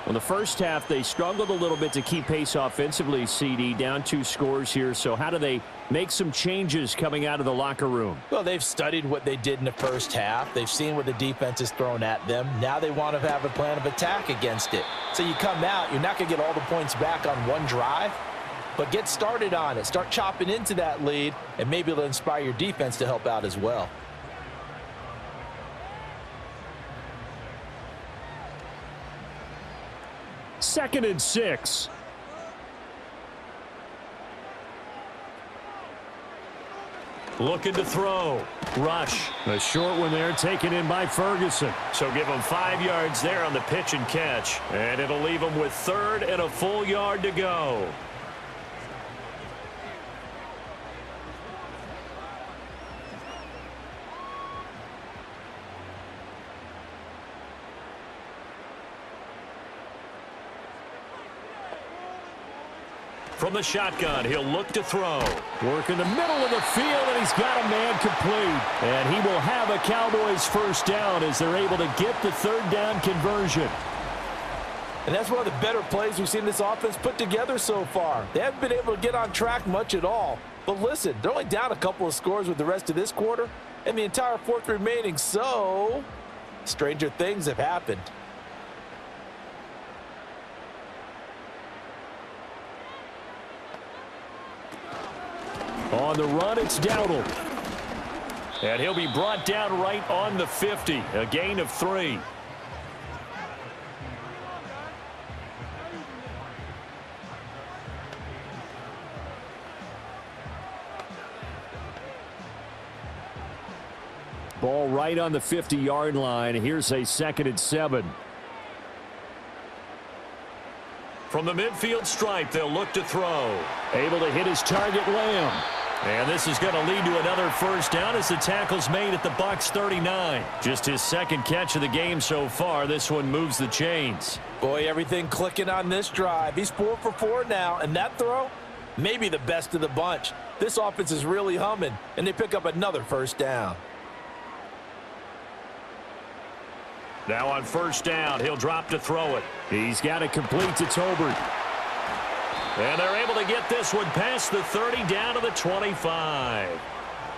In the first half, they struggled a little bit to keep pace offensively, CD, down 2 scores here. So how do they make some changes coming out of the locker room? Well, they've studied what they did in the first half. They've seen what the defense has thrown at them. Now they want to have a plan of attack against it. So you come out, you're not going to get all the points back on one drive, but get started on it. Start chopping into that lead, and maybe it'll inspire your defense to help out as well. Second and 6. Looking to throw. Rush. A short one there taken in by Ferguson. So give him 5 yards there on the pitch and catch. And it'll leave him with 3rd and a full yard to go. From the shotgun, he'll look to throw. Work in the middle of the field, and he's got a man complete. And he will have a Cowboys first down as they're able to get the third down conversion. And that's one of the better plays we've seen this offense put together so far. They haven't been able to get on track much at all. But listen, they're only down a couple of scores with the rest of this quarter and the entire fourth remaining. So, stranger things have happened. On the run, it's Dowdle. And he'll be brought down right on the 50, a gain of 3. Ball right on the 50-yard line. Here's a 2nd and 7. From the midfield stripe, they'll look to throw. Able to hit his target, Lamb. And this is going to lead to another first down as the tackle's made at the Bucs 39. Just his 2nd catch of the game so far. This one moves the chains. Boy, everything clicking on this drive. He's 4 for 4 now, and that throw, maybe the best of the bunch. This offense is really humming, and they pick up another first down. Now on first down, he'll drop to throw it. He's got it complete to Tolbert. And they're able to get this one past the 30 down to the 25.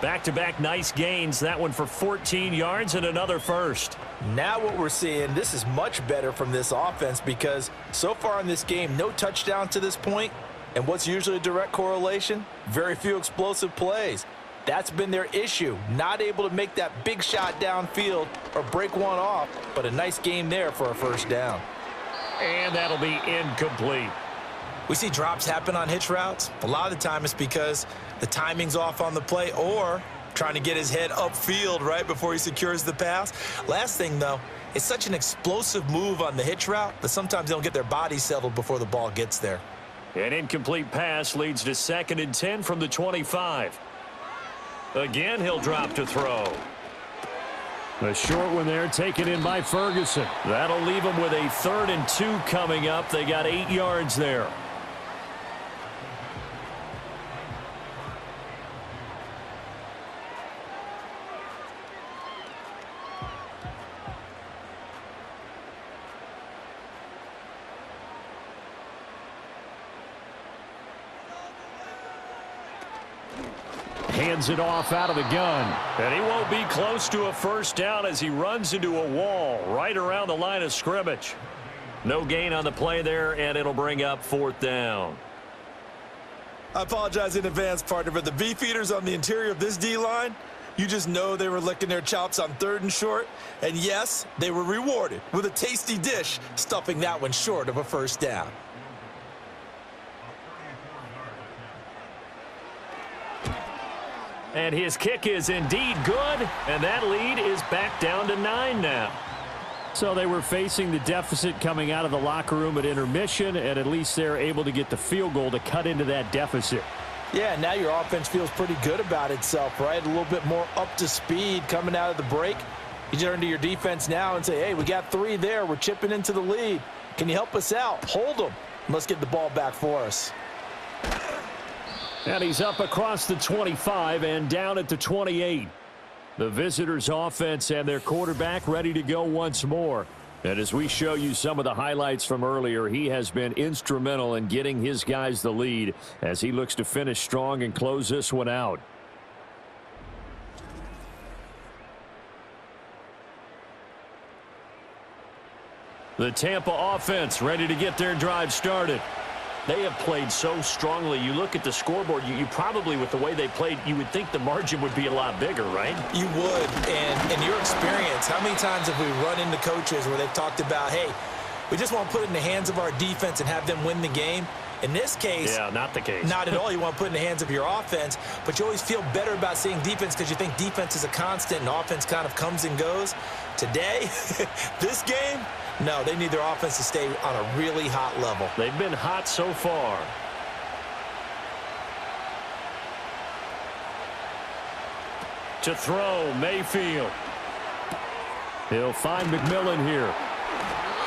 Back-to-back nice gains. That one for 14 yards and another first. Now what we're seeing, this is much better from this offense because so far in this game, no touchdown to this point. And what's usually a direct correlation? Very few explosive plays. That's been their issue. Not able to make that big shot downfield or break one off, but a nice game there for a first down. And that'll be incomplete. We see drops happen on hitch routes. A lot of the time it's because the timing's off on the play or trying to get his head upfield right before he secures the pass. Last thing, though, it's such an explosive move on the hitch route that sometimes they don't get their body settled before the ball gets there. An incomplete pass leads to 2nd and 10 from the 25. Again, he'll drop to throw. A short one there taken in by Ferguson. That'll leave them with a 3rd and 2 coming up. They got 8 yards there. Hands it off out of the gun. And he won't be close to a first down as he runs into a wall right around the line of scrimmage. No gain on the play there, and it'll bring up 4th down. I apologize in advance, partner, but the beefeaters on the interior of this D-line, you just know they were licking their chops on 3rd and short. And yes, they were rewarded with a tasty dish, stuffing that one short of a first down. And his kick is indeed good, and that lead is back down to 9 now. So they were facing the deficit coming out of the locker room at intermission, and at least they're able to get the field goal to cut into that deficit. Yeah, now your offense feels pretty good about itself, right? A little bit more up to speed coming out of the break. You turn to your defense now and say, hey, we got 3 there. We're chipping into the lead. Can you help us out? Hold them. Let's get the ball back for us. And he's up across the 25 and down at the 28. The visitors' offense and their quarterback ready to go once more. And as we show you some of the highlights from earlier, he has been instrumental in getting his guys the lead as he looks to finish strong and close this one out. The Tampa offense ready to get their drive started. They have played so strongly. You look at the scoreboard, you probably, with the way they played, you would think the margin would be a lot bigger, right? You would. And in your experience, how many times have we run into coaches where they've talked about, hey, we just want to put it in the hands of our defense and have them win the game? In this case, yeah, not the case. Not at all. You want to put it in the hands of your offense, but you always feel better about seeing defense because you think defense is a constant and offense kind of comes and goes. Today, this game, no, they need their offense to stay on a really hot level. They've been hot so far. To throw, Mayfield. He'll find McMillan here.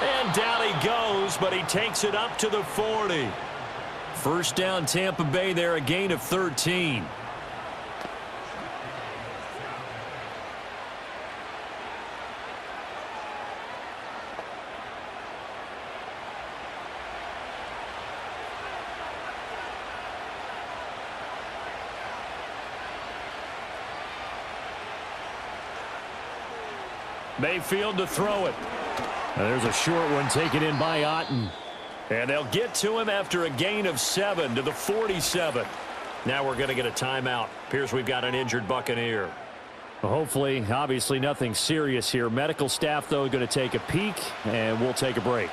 And down he goes, but he takes it up to the 40. First down, Tampa Bay there, a gain of 13. Mayfield to throw it. There's a short one taken in by Otten. And they'll get to him after a gain of 7 to the 47. Now we're going to get a timeout. Appears we've got an injured Buccaneer. Well, hopefully, obviously nothing serious here. Medical staff, though, going to take a peek, and we'll take a break.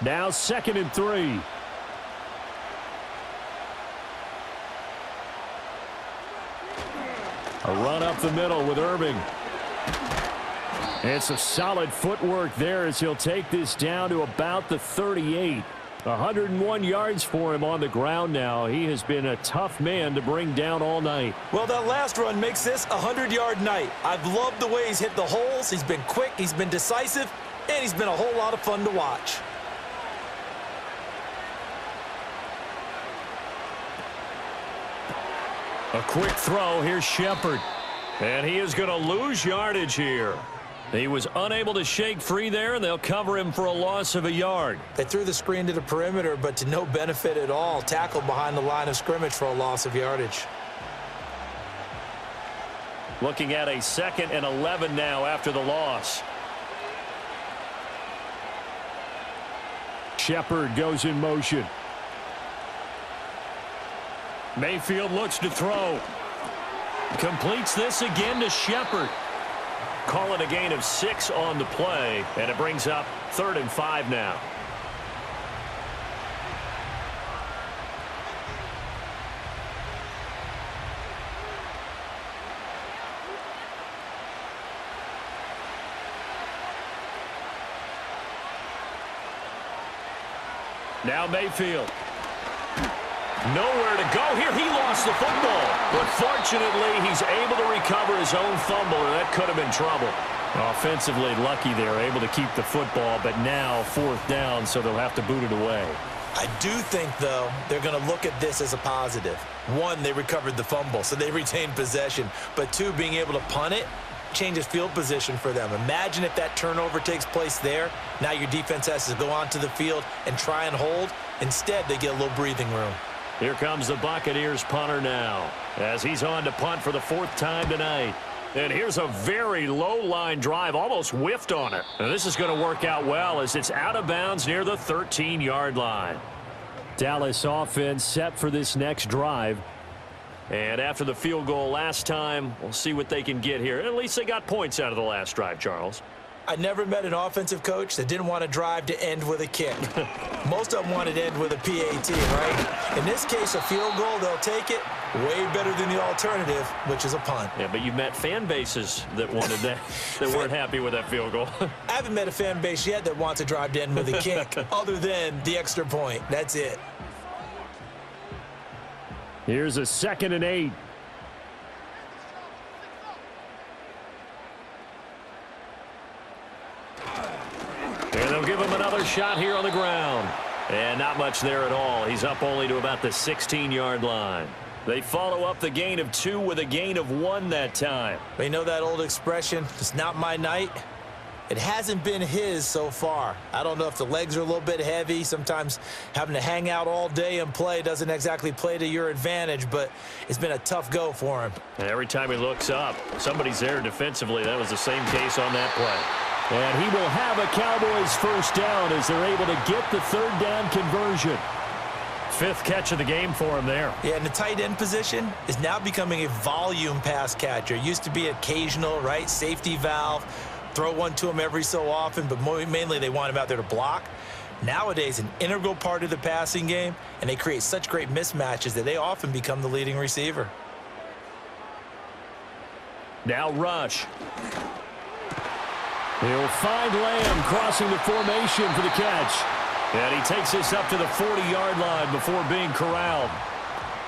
Now 2nd and 3. A run up the middle with Irving. It's a solid footwork there as he'll take this down to about the 38. 101 yards for him on the ground now. He has been a tough man to bring down all night. Well, that last run makes this a 100-yard night. I've loved the way he's hit the holes. He's been quick, he's been decisive, and he's been a whole lot of fun to watch. A quick throw. Here's Shepard. And he is going to lose yardage here. He was unable to shake free there, and they'll cover him for a loss of a yard. They threw the screen to the perimeter, but to no benefit at all. Tackled behind the line of scrimmage for a loss of yardage. Looking at a 2nd and 11 now after the loss. Shepard goes in motion. Mayfield looks to throw. Completes this again to Shepard. Call it a gain of 6 on the play, and it brings up 3rd and 5 now. Now Mayfield. Nowhere to go here. He lost the football. But fortunately, he's able to recover his own fumble, and that could have been trouble. Offensively lucky they're able to keep the football, but now 4th down, so they'll have to boot it away. I do think, though, they're going to look at this as a positive. 1, they recovered the fumble, so they retained possession. But 2, being able to punt it changes field position for them. Imagine if that turnover takes place there. Now your defense has to go onto the field and try and hold. Instead, they get a little breathing room. Here comes the Buccaneers punter now as he's on to punt for the 4th time tonight. And here's a very low-line drive, almost whiffed on it. And this is going to work out well as it's out of bounds near the 13-yard line. Dallas offense set for this next drive. And after the field goal last time, we'll see what they can get here. At least they got points out of the last drive, Charles. I never met an offensive coach that didn't want to drive to end with a kick. Most of them wanted to end with a PAT, right? In this case, a field goal, they'll take it. Way better than the alternative, which is a punt. Yeah, but you've met fan bases that wanted that, that weren't happy with that field goal. I haven't met a fan base yet that wants to drive to end with a kick, other than the extra point. That's it. Here's a 2nd and 8. And they'll give him another shot here on the ground. And not much there at all. He's up only to about the 16-yard line. They follow up the gain of 2 with a gain of 1 that time. You know that old expression, it's not my night? It hasn't been his so far. I don't know if the legs are a little bit heavy. Sometimes having to hang out all day and play doesn't exactly play to your advantage, but it's been a tough go for him. And every time he looks up, somebody's there defensively. That was the same case on that play. And he will have a Cowboys 1st down as they're able to get the 3rd down conversion. 5th catch of the game for him there. Yeah, and the tight end position is now becoming a volume pass catcher. It used to be occasional, right? Safety valve. Throw one to him every so often, but mainly they want him out there to block. Nowadays, an integral part of the passing game, and they create such great mismatches that they often become the leading receiver. Now Rush. He'll find Lamb crossing the formation for the catch. And he takes this up to the 40-yard line before being corralled.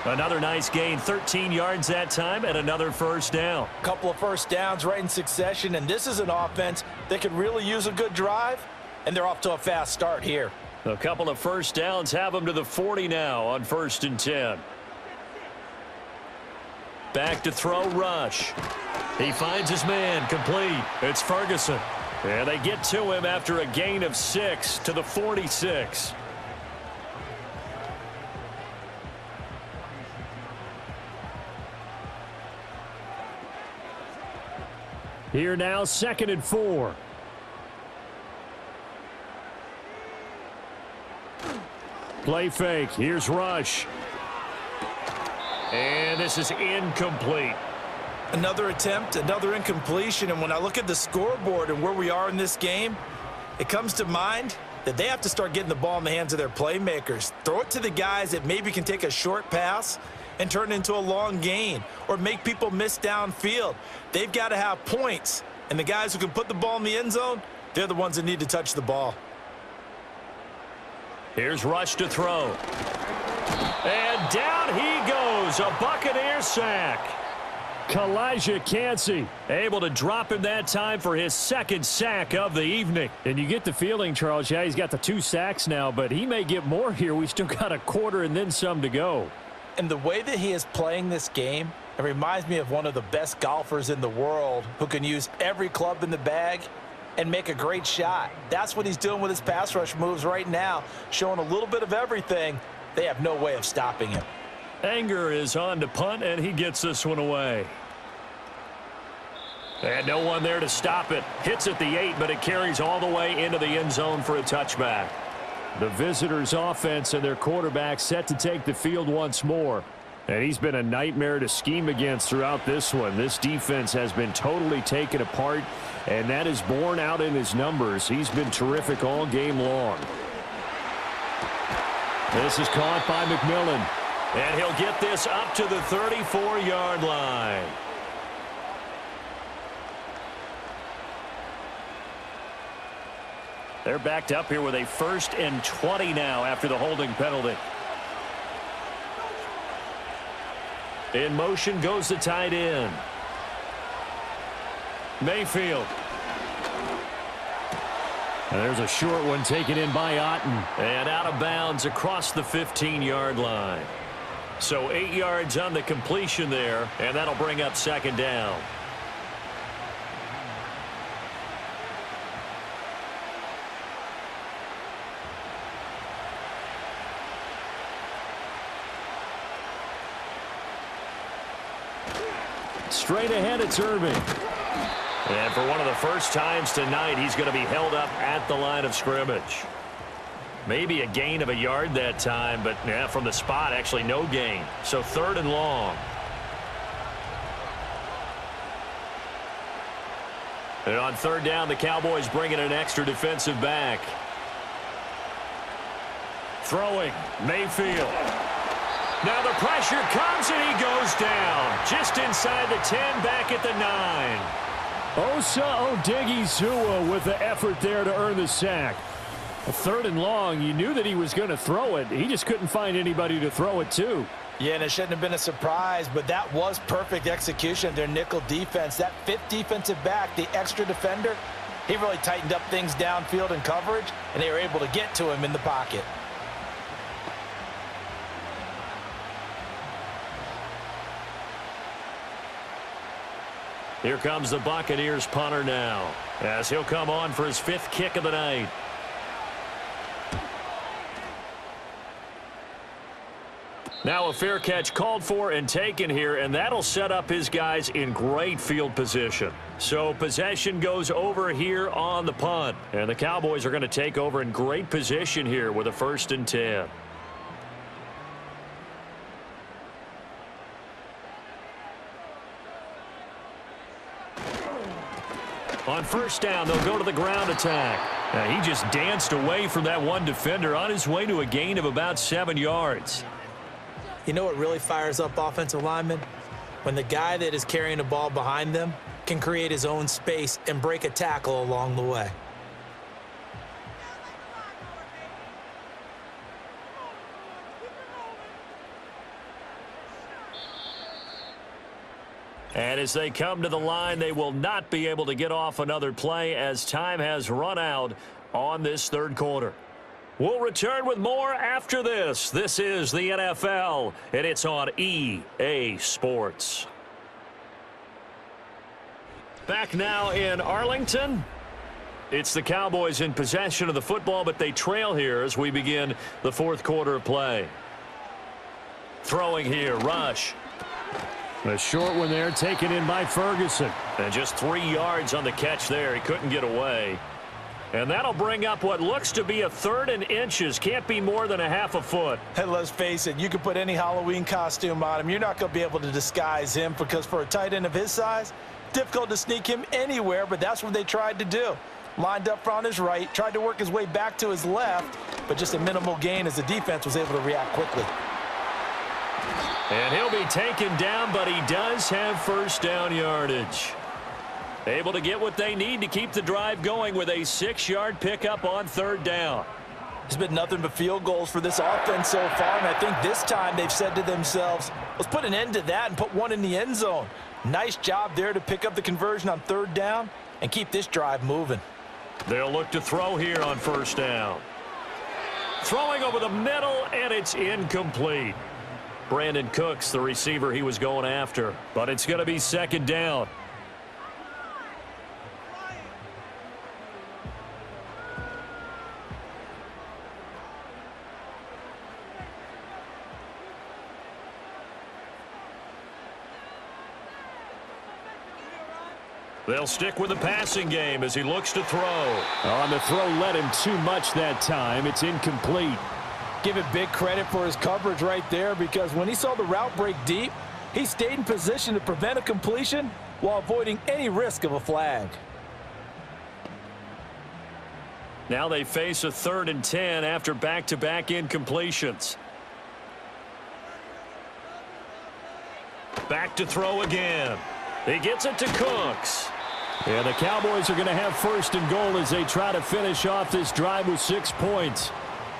Another nice gain, 13 yards that time, and another 1st down. A couple of 1st downs right in succession, and this is an offense that could really use a good drive, and they're off to a fast start here. A couple of 1st downs have them to the 40 now on 1st and 10. Back to throw Rush. He finds his man, complete. It's Ferguson. And they get to him after a gain of 6 to the 46. Here now, 2nd and 4. Play fake. Here's Rush. And this is incomplete. Another attempt, another incompletion, and when I look at the scoreboard and where we are in this game, it comes to mind that they have to start getting the ball in the hands of their playmakers. Throw it to the guys that maybe can take a short pass and turn it into a long gain or make people miss downfield. They've got to have points, and the guys who can put the ball in the end zone, they're the ones that need to touch the ball. Here's Rush to throw. And down he goes, a Buccaneer sack. Kalijah Kancey able to drop him that time for his second sack of the evening. And you get the feeling, Charles, yeah, he's got the 2 sacks now, but he may get more here. We still got a quarter and then some to go. And the way that he is playing this game, it reminds me of one of the best golfers in the world who can use every club in the bag and make a great shot. That's what he's doing with his pass rush moves right now, showing a little bit of everything. They have no way of stopping him. Anger is on to punt, and he gets this one away. And no one there to stop it. Hits at the 8, but it carries all the way into the end zone for a touchback. The visitors' offense and their quarterback set to take the field once more. And he's been a nightmare to scheme against throughout this one. This defense has been totally taken apart, and that is borne out in his numbers. He's been terrific all game long. This is caught by McMillan. And he'll get this up to the 34-yard line. They're backed up here with a 1st and 20 now after the holding penalty. In motion goes the tight end. Mayfield. And there's a short one taken in by Otten. And out of bounds across the 15-yard line. So 8 yards on the completion there, and that'll bring up 2nd down. Straight ahead, it's Irving. And for one of the first times tonight, he's going to be held up at the line of scrimmage. Maybe a gain of a yard that time, but yeah, from the spot, actually no gain. So 3rd and long. And on 3rd down, the Cowboys bring in an extra defensive back. Throwing, Mayfield. Now the pressure comes, and he goes down. Just inside the 10, back at the 9. Osa Odighizuwa with the effort there to earn the sack. A 3rd and long, you knew that he was going to throw it. He just couldn't find anybody to throw it to. Yeah, and it shouldn't have been a surprise, but that was perfect execution of their nickel defense. That 5th defensive back, the extra defender, he really tightened up things downfield in coverage, and they were able to get to him in the pocket. Here comes the Buccaneers punter now, as he'll come on for his 5th kick of the night. Now a fair catch called for and taken here, and that'll set up his guys in great field position. So possession goes over here on the punt, and the Cowboys are going to take over in great position here with a 1st and 10. On 1st down, they'll go to the ground attack. Now, he just danced away from that one defender on his way to a gain of about 7 yards. You know what really fires up offensive linemen? When the guy that is carrying the ball behind them can create his own space and break a tackle along the way. And as they come to the line, they will not be able to get off another play as time has run out on this 3rd quarter. We'll return with more after this. This is the NFL, and it's on EA Sports. Back now in Arlington. It's the Cowboys in possession of the football, but they trail here as we begin the 4th quarter of play. Throwing here, Rush. A short one there taken in by Ferguson. And just 3 yards on the catch there. He couldn't get away. And that'll bring up what looks to be a 3rd and inches. Can't be more than a half a foot. And let's face it, you can put any Halloween costume on him. You're not going to be able to disguise him because for a tight end of his size, difficult to sneak him anywhere, but that's what they tried to do. lined up on his right, tried to work his way back to his left, but just a minimal gain as the defense was able to react quickly. And he'll be taken down, but he does have first down yardage. Able to get what they need to keep the drive going with a 6-yard pickup on third down. There's been nothing but field goals for this offense so far, and I think this time they've said to themselves, let's put an end to that and put one in the end zone. Nice job there to pick up the conversion on third down and keep this drive moving. They'll look to throw here on first down. Throwing over the middle, and it's incomplete. Brandon Cooks, the receiver he was going after, but it's going to be second down. They'll stick with the passing game as he looks to throw. On the throw, led him too much that time. It's incomplete. Give it big credit for his coverage right there, because when he saw the route break deep, he stayed in position to prevent a completion while avoiding any risk of a flag. Now they face a 3rd and 10 after back-to-back incompletions. Back to throw again. He gets it to Cooks. And the Cowboys are going to have first and goal as they try to finish off this drive with 6 points.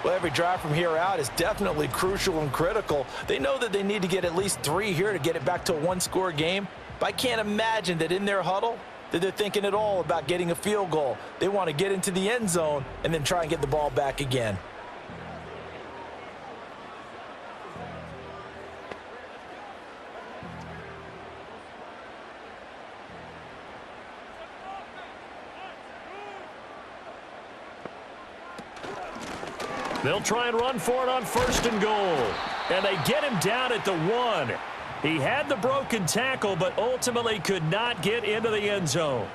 Well, every drive from here out is definitely crucial and critical. They know that they need to get at least 3 here to get it back to a 1-score game. But I can't imagine that in their huddle that they're thinking at all about getting a field goal. They want to get into the end zone and then try and get the ball back again. They'll try and run for it on first and goal. And they get him down at the 1. He had the broken tackle, but ultimately could not get into the end zone.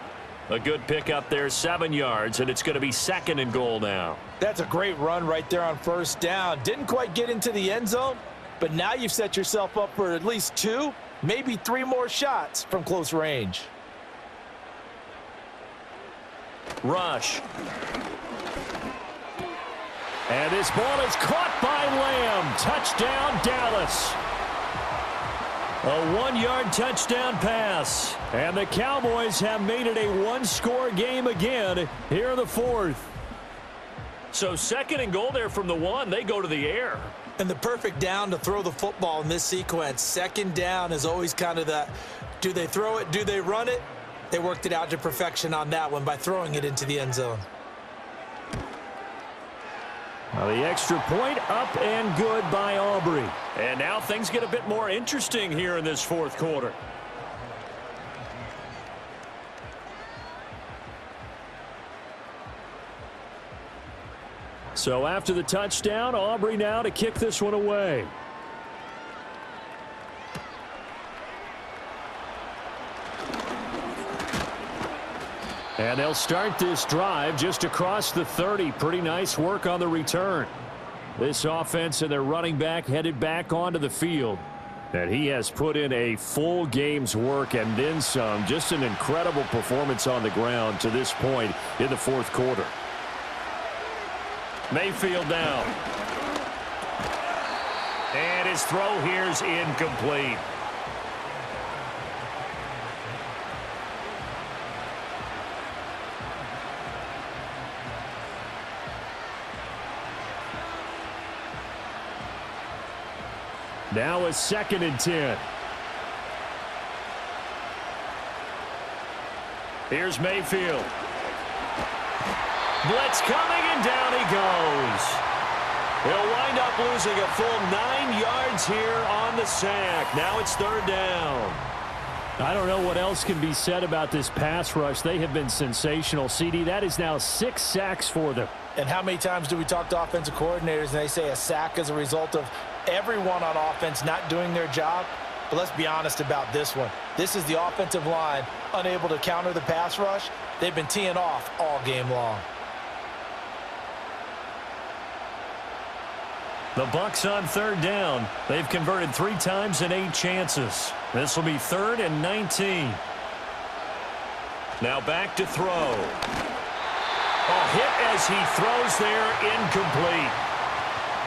A good pickup there, 7 yards, and it's going to be second and goal now. That's a great run right there on first down. Didn't quite get into the end zone, but now you've set yourself up for at least 2, maybe 3 more shots from close range. Rush. And this ball is caught by Lamb. Touchdown, Dallas. A 1-yard touchdown pass. And the Cowboys have made it a 1-score game again here in the 4th. So second and goal there from the 1. They go to the air. And the perfect down to throw the football in this sequence. Second down is always kind of the, do they throw it, do they run it? They worked it out to perfection on that one by throwing it into the end zone. Well, the extra point up and good by Aubrey. And now things get a bit more interesting here in this 4th quarter. So after the touchdown, Aubrey now to kick this one away. And they'll start this drive just across the 30. Pretty nice work on the return. This offense and their running back headed back onto the field. And he has put in a full game's work and then some. Just an incredible performance on the ground to this point in the 4th quarter. Mayfield down. And his throw here is incomplete. Now a 2nd and 10. Here's Mayfield. Blitz coming, and down he goes. He'll wind up losing a full 9 yards here on the sack. Now it's 3rd down. I don't know what else can be said about this pass rush. They have been sensational. CD, that is now 6 sacks for them. And how many times do we talk to offensive coordinators and they say a sack is a result of everyone on offense not doing their job? But let's be honest about this one. This is the offensive line unable to counter the pass rush. They've been teeing off all game long. The Bucs on 3rd down. They've converted 3 times in 8 chances. This will be 3rd and 19. Now back to throw. A hit as he throws there, incomplete.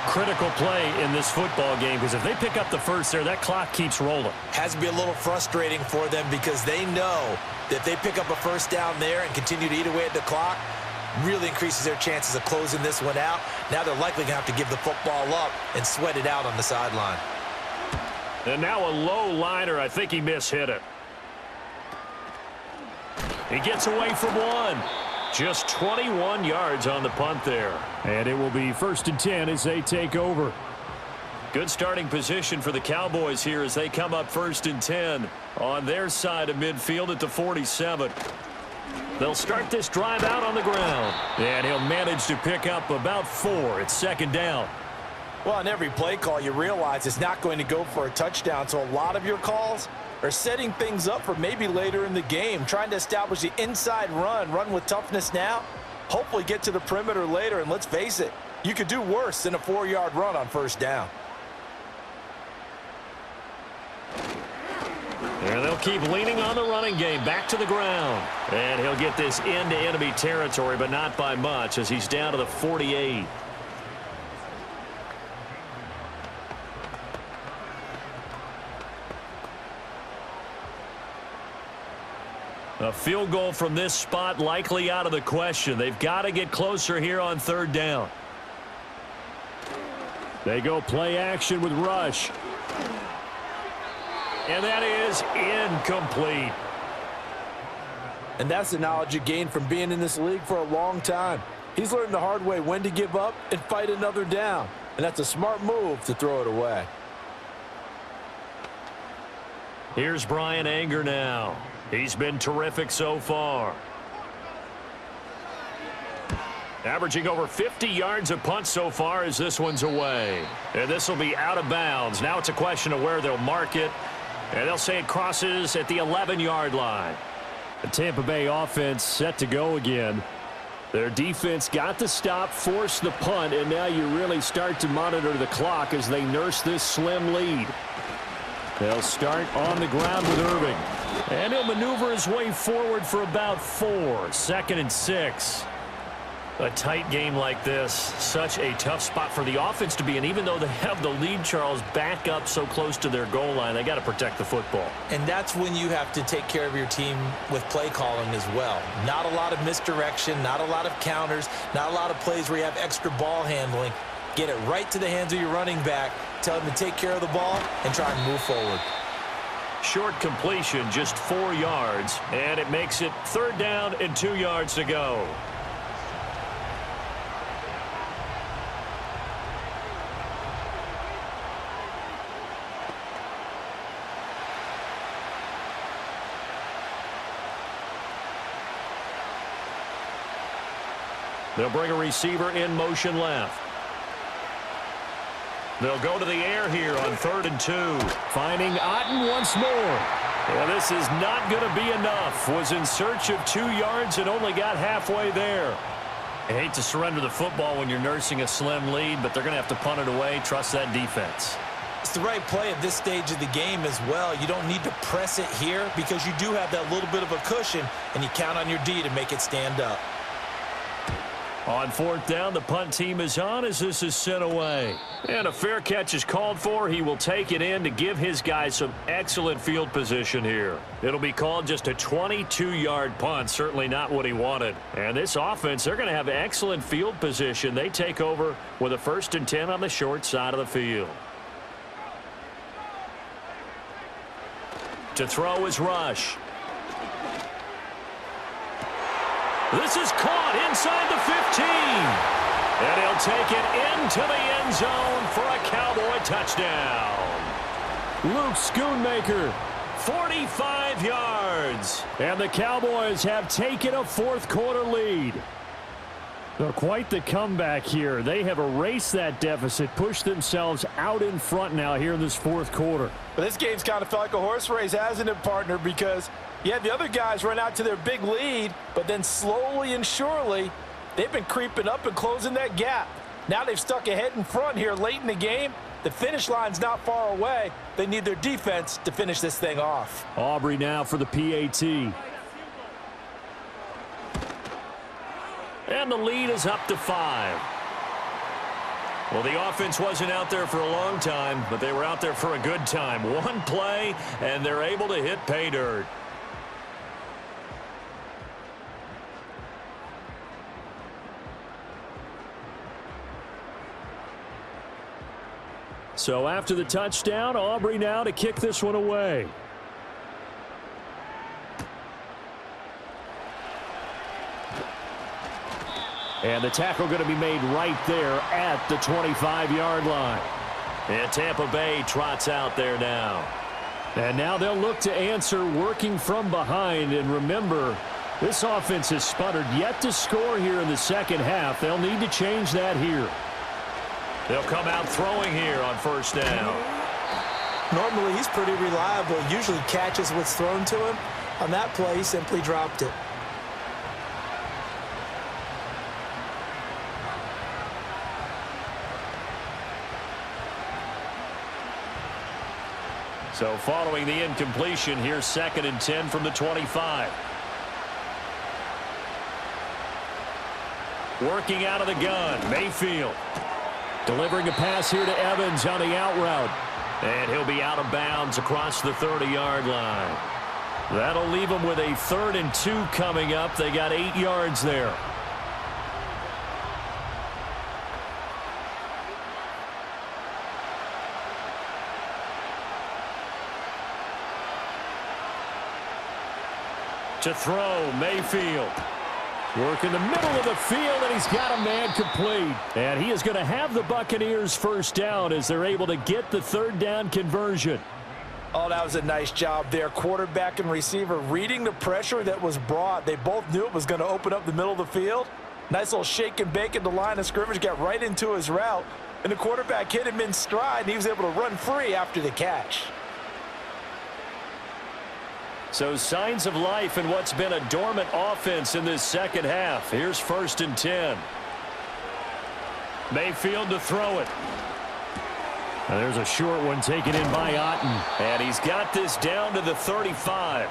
Critical play in this football game, because if they pick up the first there, that clock keeps rolling. Has to be a little frustrating for them because they know that if they pick up a first down there and continue to eat away at the clock, really increases their chances of closing this one out. Now they're likely going to have to give the football up and sweat it out on the sideline. And now a low liner. I think he mishit it. He gets away from one. Just 21 yards on the punt there. And it will be 1st and 10 as they take over. Good starting position for the Cowboys here as they come up 1st and 10 on their side of midfield at the 47. They'll start this drive out on the ground. And he'll manage to pick up about 4. It's 2nd down. Well, on every play call, you realize it's not going to go for a touchdown, so a lot of your calls are setting things up for maybe later in the game, trying to establish the inside run with toughness now, hopefully get to the perimeter later, and let's face it, you could do worse than a 4-yard run on 1st down. And they'll keep leaning on the running game, back to the ground. And he'll get this into enemy territory, but not by much as he's down to the 48. A field goal from this spot likely out of the question. They've got to get closer here on 3rd down. They go play action with Rush. And that is incomplete. And that's the knowledge you gain from being in this league for a long time. He's learned the hard way when to give up and fight another down. And that's a smart move to throw it away. Here's Brian Anger now. He's been terrific so far. Averaging over 50 yards a punt so far as this one's away. And this will be out of bounds. Now it's a question of where they'll mark it. And they'll say it crosses at the 11-yard line. The Tampa Bay offense set to go again. Their defense got the stop, forced the punt, and now you really start to monitor the clock as they nurse this slim lead. They'll start on the ground with Irving. And he'll maneuver his way forward for about 4. 2nd and 6. A tight game like this, such a tough spot for the offense to be in. Even though they have the lead, Charles, back up so close to their goal line, they got to protect the football. And that's when you have to take care of your team with play calling as well. Not a lot of misdirection, not a lot of counters, not a lot of plays where you have extra ball handling. Get it right to the hands of your running back, tell him to take care of the ball, and try and move forward. Short completion, just 4 yards, and it makes it 3rd down and 2 yards to go. They'll bring a receiver in motion left. They'll go to the air here on 3rd and 2. Finding Otten once more. Well, this is not going to be enough. Was in search of 2 yards and only got halfway there. I hate to surrender the football when you're nursing a slim lead, but they're going to have to punt it away. Trust that defense. It's the right play at this stage of the game as well. You don't need to press it here because you do have that little bit of a cushion, and you count on your D to make it stand up. On 4th down, the punt team is on as this is sent away. And a fair catch is called for. He will take it in to give his guys some excellent field position here. It'll be called just a 22-yard punt. Certainly not what he wanted. And this offense, they're going to have excellent field position. They take over with a 1st and 10 on the short side of the field. To throw is Rush. This is caught inside the 15. And he'll take it into the end zone for a Cowboy touchdown. Luke Schoonmaker. 45 yards. And the Cowboys have taken a 4th quarter lead. They're quite the comeback here. They have erased that deficit, pushed themselves out in front now here in this 4th quarter. But this game's kind of felt like a horse race, hasn't it, partner? Because you had the other guys run out to their big lead, but then slowly and surely, they've been creeping up and closing that gap. Now they've stuck ahead in front here late in the game. The finish line's not far away. They need their defense to finish this thing off. Aubrey now for the PAT. And And the lead is up to 5. Well, the offense wasn't out there for a long time, but they were out there for a good time. One play, and they're able to hit pay dirt. So after the touchdown, Aubrey now to kick this one away. And the tackle going to be made right there at the 25-yard line. And Tampa Bay trots out there now. And now they'll look to answer working from behind. And remember, this offense has sputtered yet to score here in the second half. They'll need to change that here. They'll come out throwing here on first down. Normally, he's pretty reliable. Usually catches what's thrown to him. On that play, he simply dropped it. So following the incompletion, here's 2nd and 10 from the 25. Working out of the gun, Mayfield. Delivering a pass here to Evans on the out route. And he'll be out of bounds across the 30-yard line. That'll leave them with a 3rd and 2 coming up. They got 8 yards there. To throw, Mayfield. Work in the middle of the field, and he's got a man complete. And he is going to have the Buccaneers first down as they're able to get the 3rd down conversion. Oh, that was a nice job there. Quarterback and receiver reading the pressure that was brought. They both knew it was going to open up the middle of the field. Nice little shake and bake at the line of scrimmage, got right into his route. And the quarterback hit him in stride, and he was able to run free after the catch. So signs of life in what's been a dormant offense in this second half. Here's 1st and 10. Mayfield to throw it. And there's a short one taken in by Otten. And he's got this down to the 35.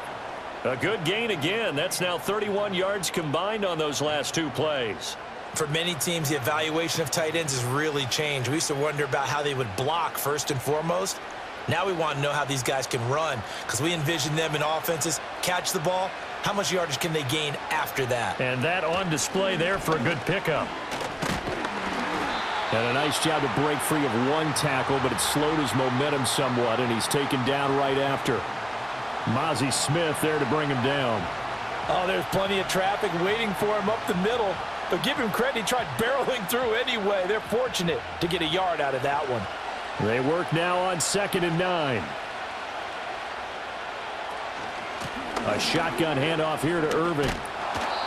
A good gain again. That's now 31 yards combined on those last 2 plays. For many teams, the evaluation of tight ends has really changed. We used to wonder about how they would block first and foremost. Now we want to know how these guys can run, because we envision them in offenses, catch the ball, how much yardage can they gain after that? And that on display there for a good pickup. And a nice job to break free of 1 tackle, but it slowed his momentum somewhat, and he's taken down right after. Mozzie Smith there to bring him down. Oh, there's plenty of traffic waiting for him up the middle, but give him credit, he tried barreling through anyway. They're fortunate to get a yard out of that one. They work now on 2nd and 9. A shotgun handoff here to Irving.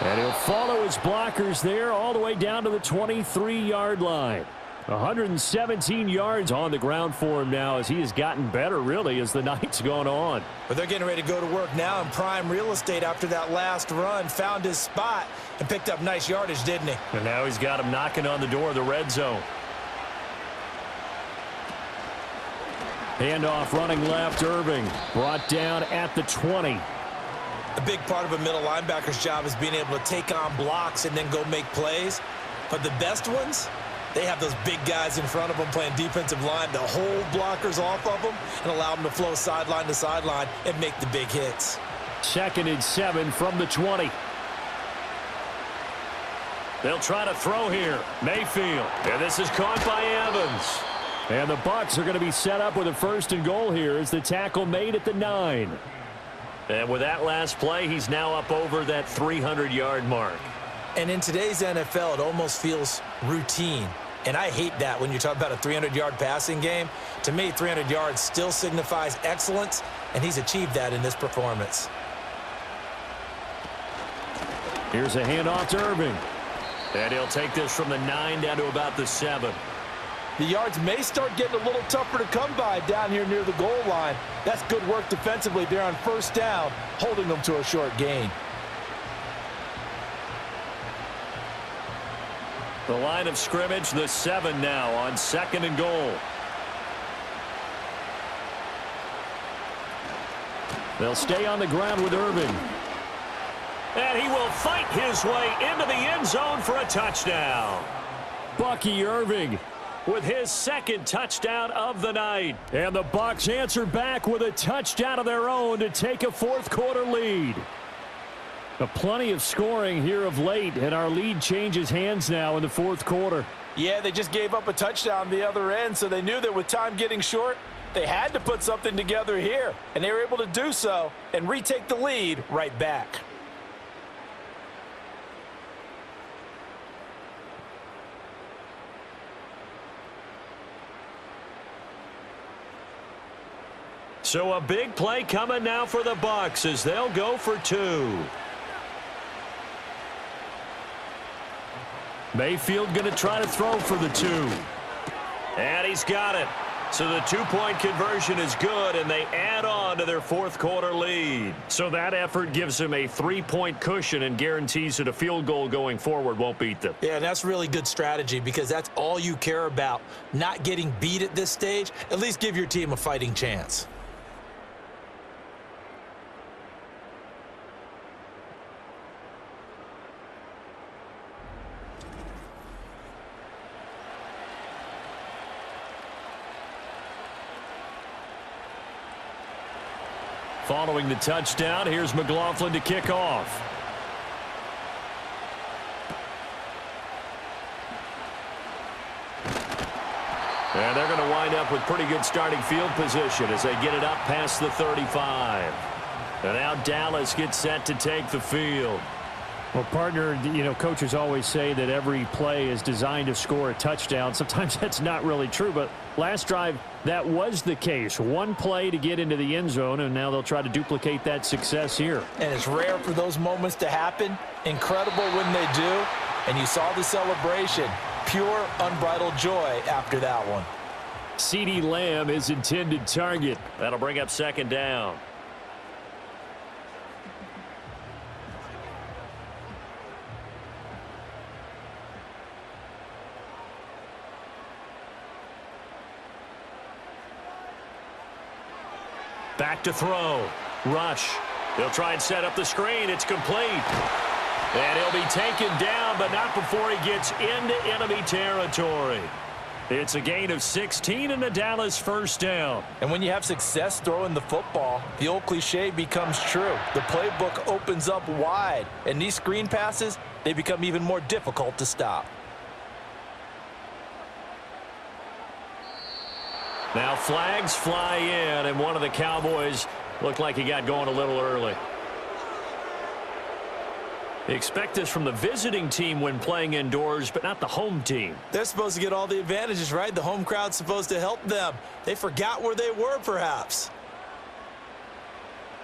And he'll follow his blockers there all the way down to the 23-yard line. 117 yards on the ground for him now as he has gotten better, really, as the night's gone on. But they're getting ready to go to work now in prime real estate after that last run. Found his spot and picked up nice yardage, didn't he? And now he's got him knocking on the door of the red zone. Handoff running left, Irving. Brought down at the 20. A big part of a middle linebacker's job is being able to take on blocks and then go make plays. But the best ones, they have those big guys in front of them playing defensive line to hold blockers off of them and allow them to flow sideline to sideline and make the big hits. 2nd and 7 from the 20. They'll try to throw here. Mayfield. And this is caught by Evans. And the Bucs are going to be set up with a 1st and goal here as the tackle made at the 9. And with that last play, he's now up over that 300-yard mark. And in today's NFL, it almost feels routine. And I hate that when you talk about a 300-yard passing game. To me, 300 yards still signifies excellence, and he's achieved that in this performance. Here's a handoff to Irving. And he'll take this from the 9 down to about the 7. The yards may start getting a little tougher to come by down here near the goal line. That's good work defensively there on 1st down, holding them to a short gain. The line of scrimmage, the 7 now on 2nd and goal. They'll stay on the ground with Irving. And he will fight his way into the end zone for a touchdown. Bucky Irving with his second touchdown of the night. And the Bucs answer back with a touchdown of their own to take a fourth-quarter lead. Plenty of scoring here of late, and our lead changes hands now in the fourth quarter. Yeah, they just gave up a touchdown the other end, so they knew that with time getting short, they had to put something together here. And they were able to do so and retake the lead right back. So a big play coming now for the Bucs as they'll go for two. Mayfield going to try to throw for the two. And he's got it. So the two-point conversion is good, and they add on to their fourth-quarter lead. So that effort gives them a three-point cushion and guarantees that a field goal going forward won't beat them. Yeah, that's really good strategy because that's all you care about. Not getting beat at this stage. At least give your team a fighting chance. Following the touchdown, here's McLaughlin to kick off. And they're going to wind up with pretty good starting field position as they get it up past the 35. And now Dallas gets set to take the field. Well, partner, you know, coaches always say that every play is designed to score a touchdown. Sometimes that's not really true, but last drive, that was the case. One play to get into the end zone, and now they'll try to duplicate that success here. And it's rare for those moments to happen. Incredible when they do. And you saw the celebration. Pure, unbridled joy after that one. CeeDee Lamb is intended target. That'll bring up second down. Back to throw. Rush. They'll try and set up the screen. It's complete. And he'll be taken down, but not before he gets into enemy territory. It's a gain of 16 and a Dallas first down. And when you have success throwing the football, the old cliche becomes true. The playbook opens up wide. And these screen passes, they become even more difficult to stop. Now flags fly in, and one of the Cowboys looked like he got going a little early. Expect this from the visiting team when playing indoors, but not the home team. They're supposed to get all the advantages, right? The home crowd's supposed to help them. They forgot where they were, perhaps.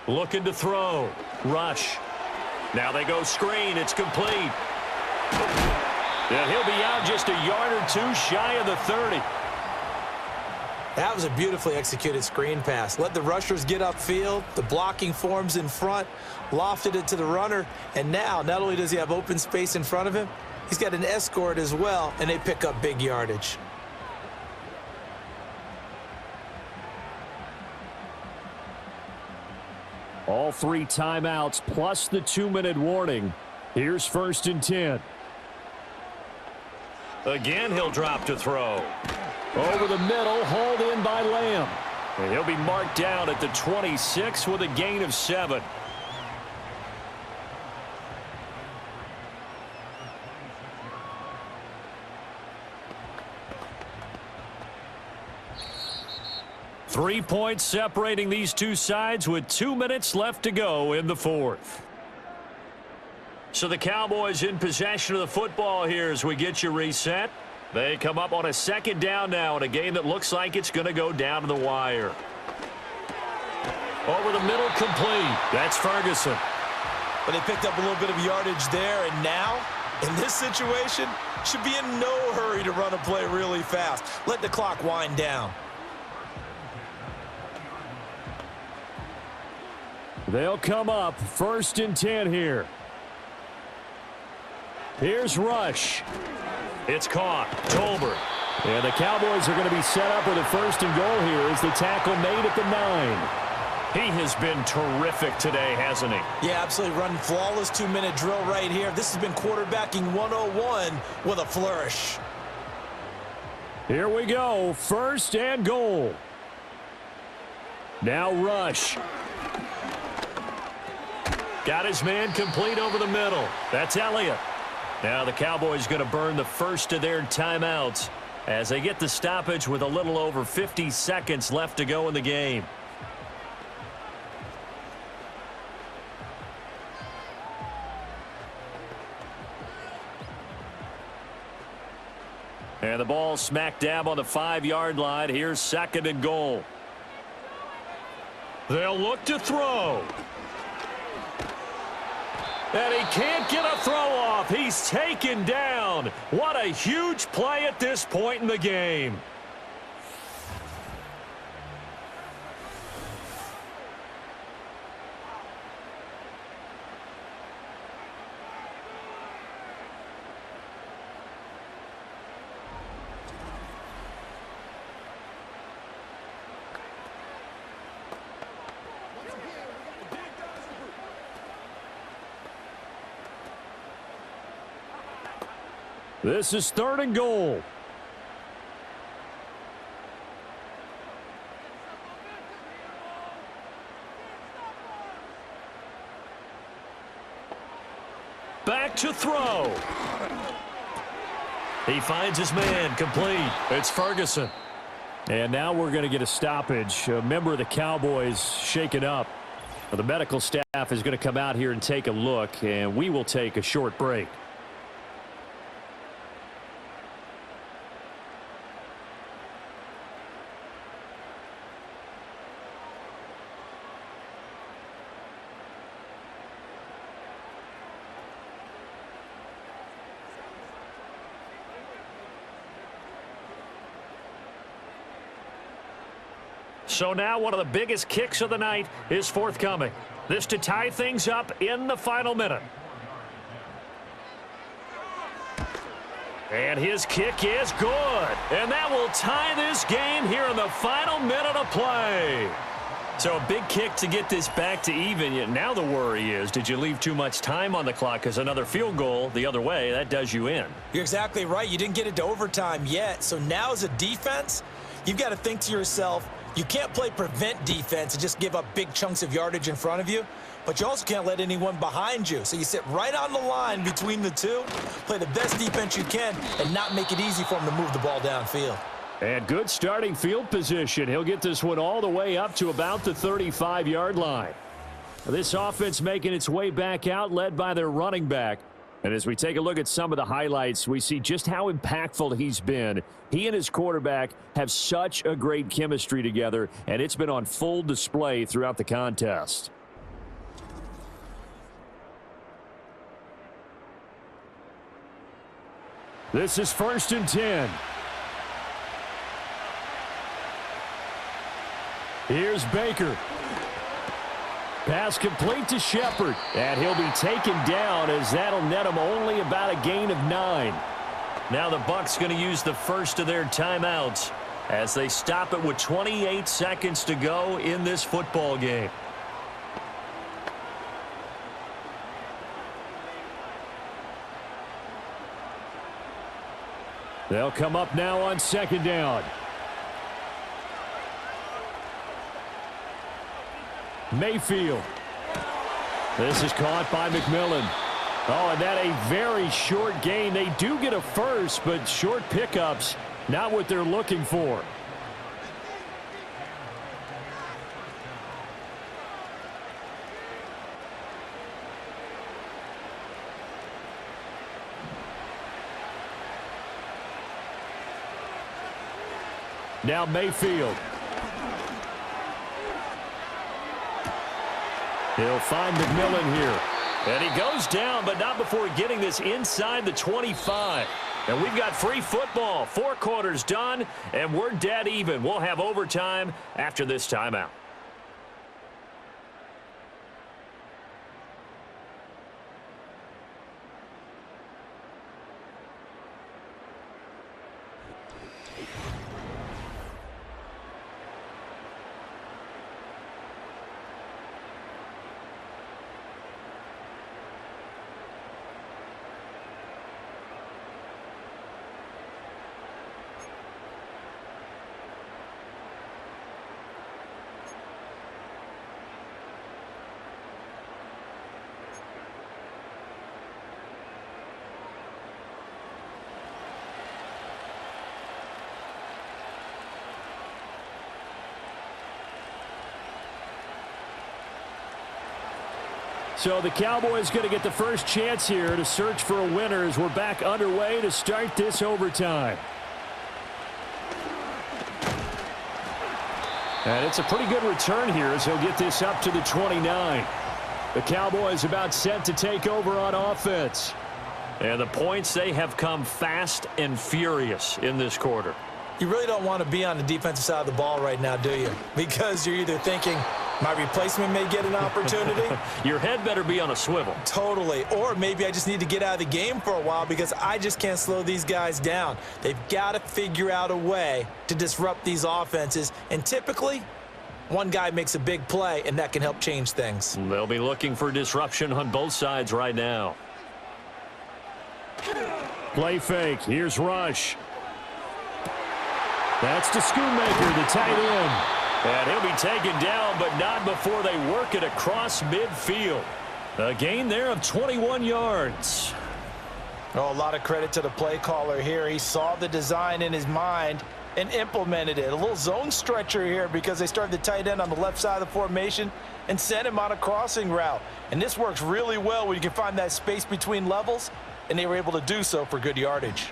Looking to throw. Rush. Now they go screen. It's complete. And he'll be out just a yard or two shy of the 30. That was a beautifully executed screen pass. Let the rushers get upfield. The blocking forms in front. Lofted it to the runner. And now, not only does he have open space in front of him, he's got an escort as well, and they pick up big yardage. All three timeouts plus the 2-minute warning. Here's 1st and 10. Again, he'll drop to throw. Over the middle, hauled in by Lamb. And he'll be marked down at the 26 with a gain of 7. Three points separating these two sides with 2 minutes left to go in the fourth. So the Cowboys in possession of the football here as we get you reset. They come up on a second down now in a game that looks like it's going to go down to the wire. Over the middle, complete. That's Ferguson. But they picked up a little bit of yardage there, and now, in this situation, should be in no hurry to run a play really fast. Let the clock wind down. They'll come up 1st and 10 here. Here's Rush. It's caught. Tolbert. And the Cowboys are going to be set up with a 1st and goal here as the tackle made at the 9. He has been terrific today, hasn't he? Yeah, absolutely. Running flawless 2-minute drill right here. This has been quarterbacking 101 with a flourish. Here we go. 1st and goal. Now rush. Got his man complete over the middle. That's Elliott. Now the Cowboys going to burn the first of their timeouts as they get the stoppage with a little over 50 seconds left to go in the game. And the ball smack dab on the 5-yard line. Here's 2nd and goal. They'll look to throw. And he can't get a throw off. He's taken down. What a huge play at this point in the game. This is 3rd and goal. Back to throw. He finds his man complete. It's Ferguson. And now we're going to get a stoppage. A member of the Cowboys shaken up. Well, the medical staff is going to come out here and take a look, and we will take a short break. So now one of the biggest kicks of the night is forthcoming. This to tie things up in the final minute. And his kick is good. And that will tie this game here in the final minute of play. So a big kick to get this back to even. Yet now the worry is, did you leave too much time on the clock? Because another field goal the other way, that does you in. You're exactly right. You didn't get it to overtime yet. So now as a defense, you've got to think to yourself, you can't play prevent defense and just give up big chunks of yardage in front of you, but you also can't let anyone behind you. So you sit right on the line between the two, play the best defense you can, and not make it easy for them to move the ball downfield. And good starting field position. He'll get this one all the way up to about the 35-yard line. This offense making its way back out, led by their running back. And as we take a look at some of the highlights, we see just how impactful he's been. He and his quarterback have such a great chemistry together, and it's been on full display throughout the contest. This is 1st and 10. Here's Baker. Pass complete to Shepard, and he'll be taken down as that'll net him only about a gain of 9. Now the Bucs going to use the first of their timeouts as they stop it with 28 seconds to go in this football game. They'll come up now on 2nd down. Mayfield. This is caught by McMillan. Oh, and that a very short gain. They do get a first, but short pickups, not what they're looking for. Now Mayfield. He'll find McMillan here. And he goes down, but not before getting this inside the 25. And we've got free football. 4 quarters done, and we're dead even. We'll have overtime after this timeout. So the Cowboys going to get the first chance here to search for a winner as we're back underway to start this overtime. And it's a pretty good return here as he'll get this up to the 29. The Cowboys about set to take over on offense. And the points, they have come fast and furious in this quarter. You really don't want to be on the defensive side of the ball right now, do you? Because you're either thinking, my replacement may get an opportunity. Your head better be on a swivel. Totally. Or maybe I just need to get out of the game for a while because I just can't slow these guys down. They've got to figure out a way to disrupt these offenses. And typically, one guy makes a big play, and that can help change things. They'll be looking for disruption on both sides right now. Play fake. Here's Rush. That's to Schoonmaker, the tight end. And he'll be taken down, but not before they work it across midfield. A gain there of 21 yards. Oh, a lot of credit to the play caller here. He saw the design in his mind and implemented it. A little zone stretcher here because they started the tight end on the left side of the formation and sent him on a crossing route. And this works really well when you can find that space between levels, and they were able to do so for good yardage.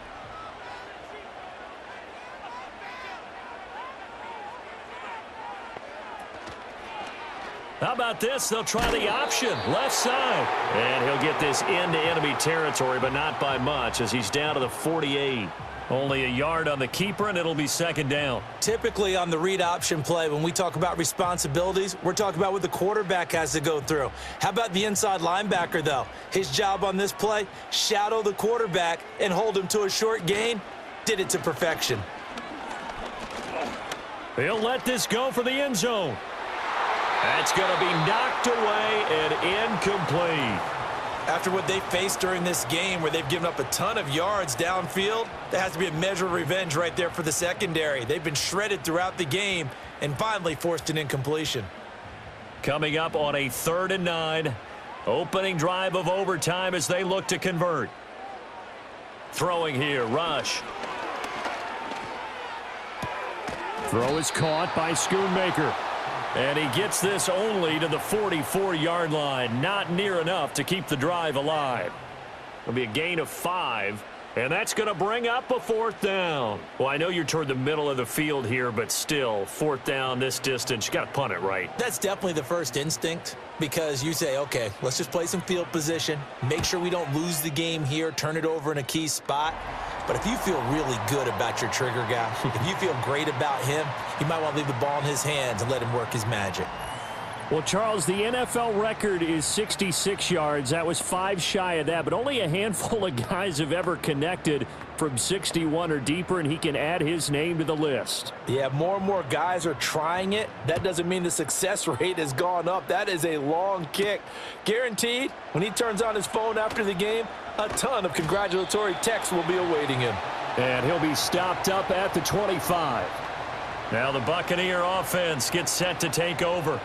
How about this? They'll try the option, left side. And he'll get this into enemy territory, but not by much as he's down to the 48. Only a yard on the keeper, and it'll be second down. Typically on the read option play, when we talk about responsibilities, we're talking about what the quarterback has to go through. How about the inside linebacker, though? His job on this play, shadow the quarterback and hold him to a short gain. Did it to perfection. He'll let this go for the end zone. That's going to be knocked away and incomplete. After what they faced during this game where they've given up a ton of yards downfield, there has to be a measure of revenge right there for the secondary. They've been shredded throughout the game and finally forced an incompletion. Coming up on a 3rd and 9. Opening drive of overtime as they look to convert. Throwing here, Rush. Throw is caught by Schoonmaker. And he gets this only to the 44-yard line. Not near enough to keep the drive alive. It'll be a gain of 5. And that's going to bring up a 4th down. Well, I know you're toward the middle of the field here, but still, 4th down this distance, you got to punt it right. That's definitely the first instinct because you say, okay, let's just play some field position, make sure we don't lose the game here, turn it over in a key spot. But if you feel really good about your trigger guy, if you feel great about him, you might want to leave the ball in his hands and let him work his magic. Well, Charles, the NFL record is 66 yards. That was 5 shy of that, but only a handful of guys have ever connected from 61 or deeper, and he can add his name to the list. Yeah, more and more guys are trying it. That doesn't mean the success rate has gone up. That is a long kick. Guaranteed, when he turns on his phone after the game, a ton of congratulatory texts will be awaiting him. And he'll be stopped up at the 25. Now the Buccaneer offense gets set to take over.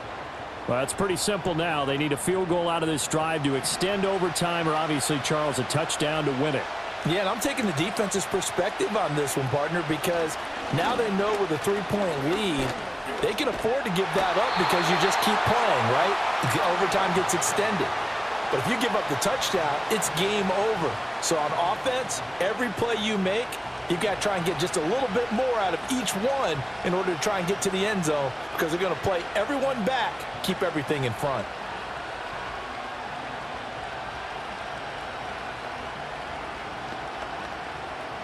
Well, it's pretty simple now. They need a field goal out of this drive to extend overtime or obviously, Charles, a touchdown to win it. Yeah, and I'm taking the defense's perspective on this one, partner, because now they know with a 3-point lead, they can afford to give that up because you just keep playing, right? The overtime gets extended. But if you give up the touchdown, it's game over. So on offense, every play you make, you've got to try and get just a little bit more out of each one in order to try and get to the end zone because they're going to play everyone back, keep everything in front.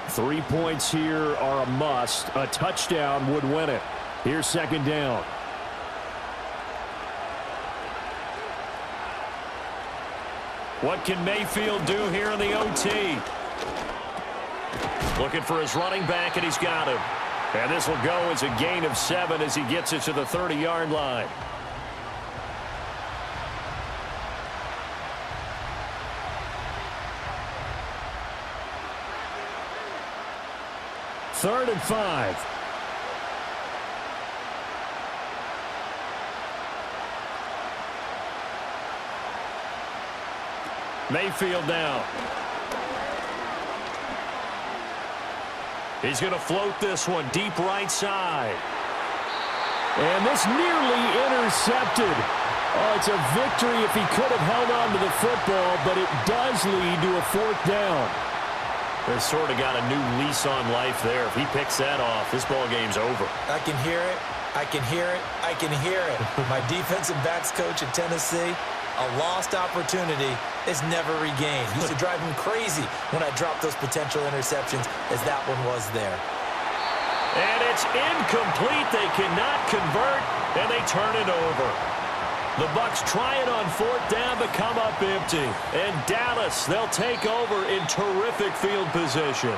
Three points here are a must. A touchdown would win it. Here's second down. What can Mayfield do here in the OT? Looking for his running back, and he's got him. And this will go as a gain of 7 as he gets it to the 30-yard line. Third and 5. Mayfield now. He's going to float this one deep right side. And this nearly intercepted. Oh, it's a victory if he could have held on to the football, but it does lead to a 4th down. They sort of got a new lease on life there. If he picks that off, this ball game's over. I can hear it. I can hear it. I can hear it. My defensive backs coach at Tennessee, a lost opportunity is never regained. Used to drive him crazy when I dropped those potential interceptions, as that one was there. And it's incomplete. They cannot convert, and they turn it over. The Bucs try it on 4th down, but come up empty. And Dallas, they'll take over in terrific field position.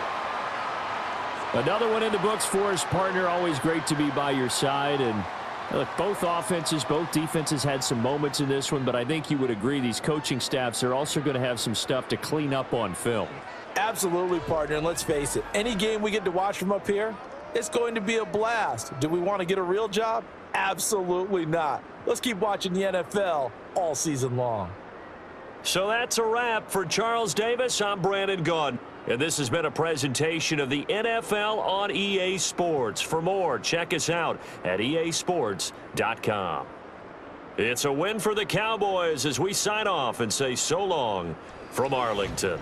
Another one in the books for us, partner. Always great to be by your side. And look, both offenses, both defenses had some moments in this one, but I think you would agree these coaching staffs are also going to have some stuff to clean up on film. Absolutely, partner. And let's face it, any game we get to watch from up here, it's going to be a blast. Do we want to get a real job? Absolutely not. Let's keep watching the NFL all season long. So that's a wrap. For Charles Davis, I'm Brandon Gunn. And this has been a presentation of the NFL on EA Sports. For more, check us out at easports.com. It's a win for the Cowboys as we sign off and say so long from Arlington.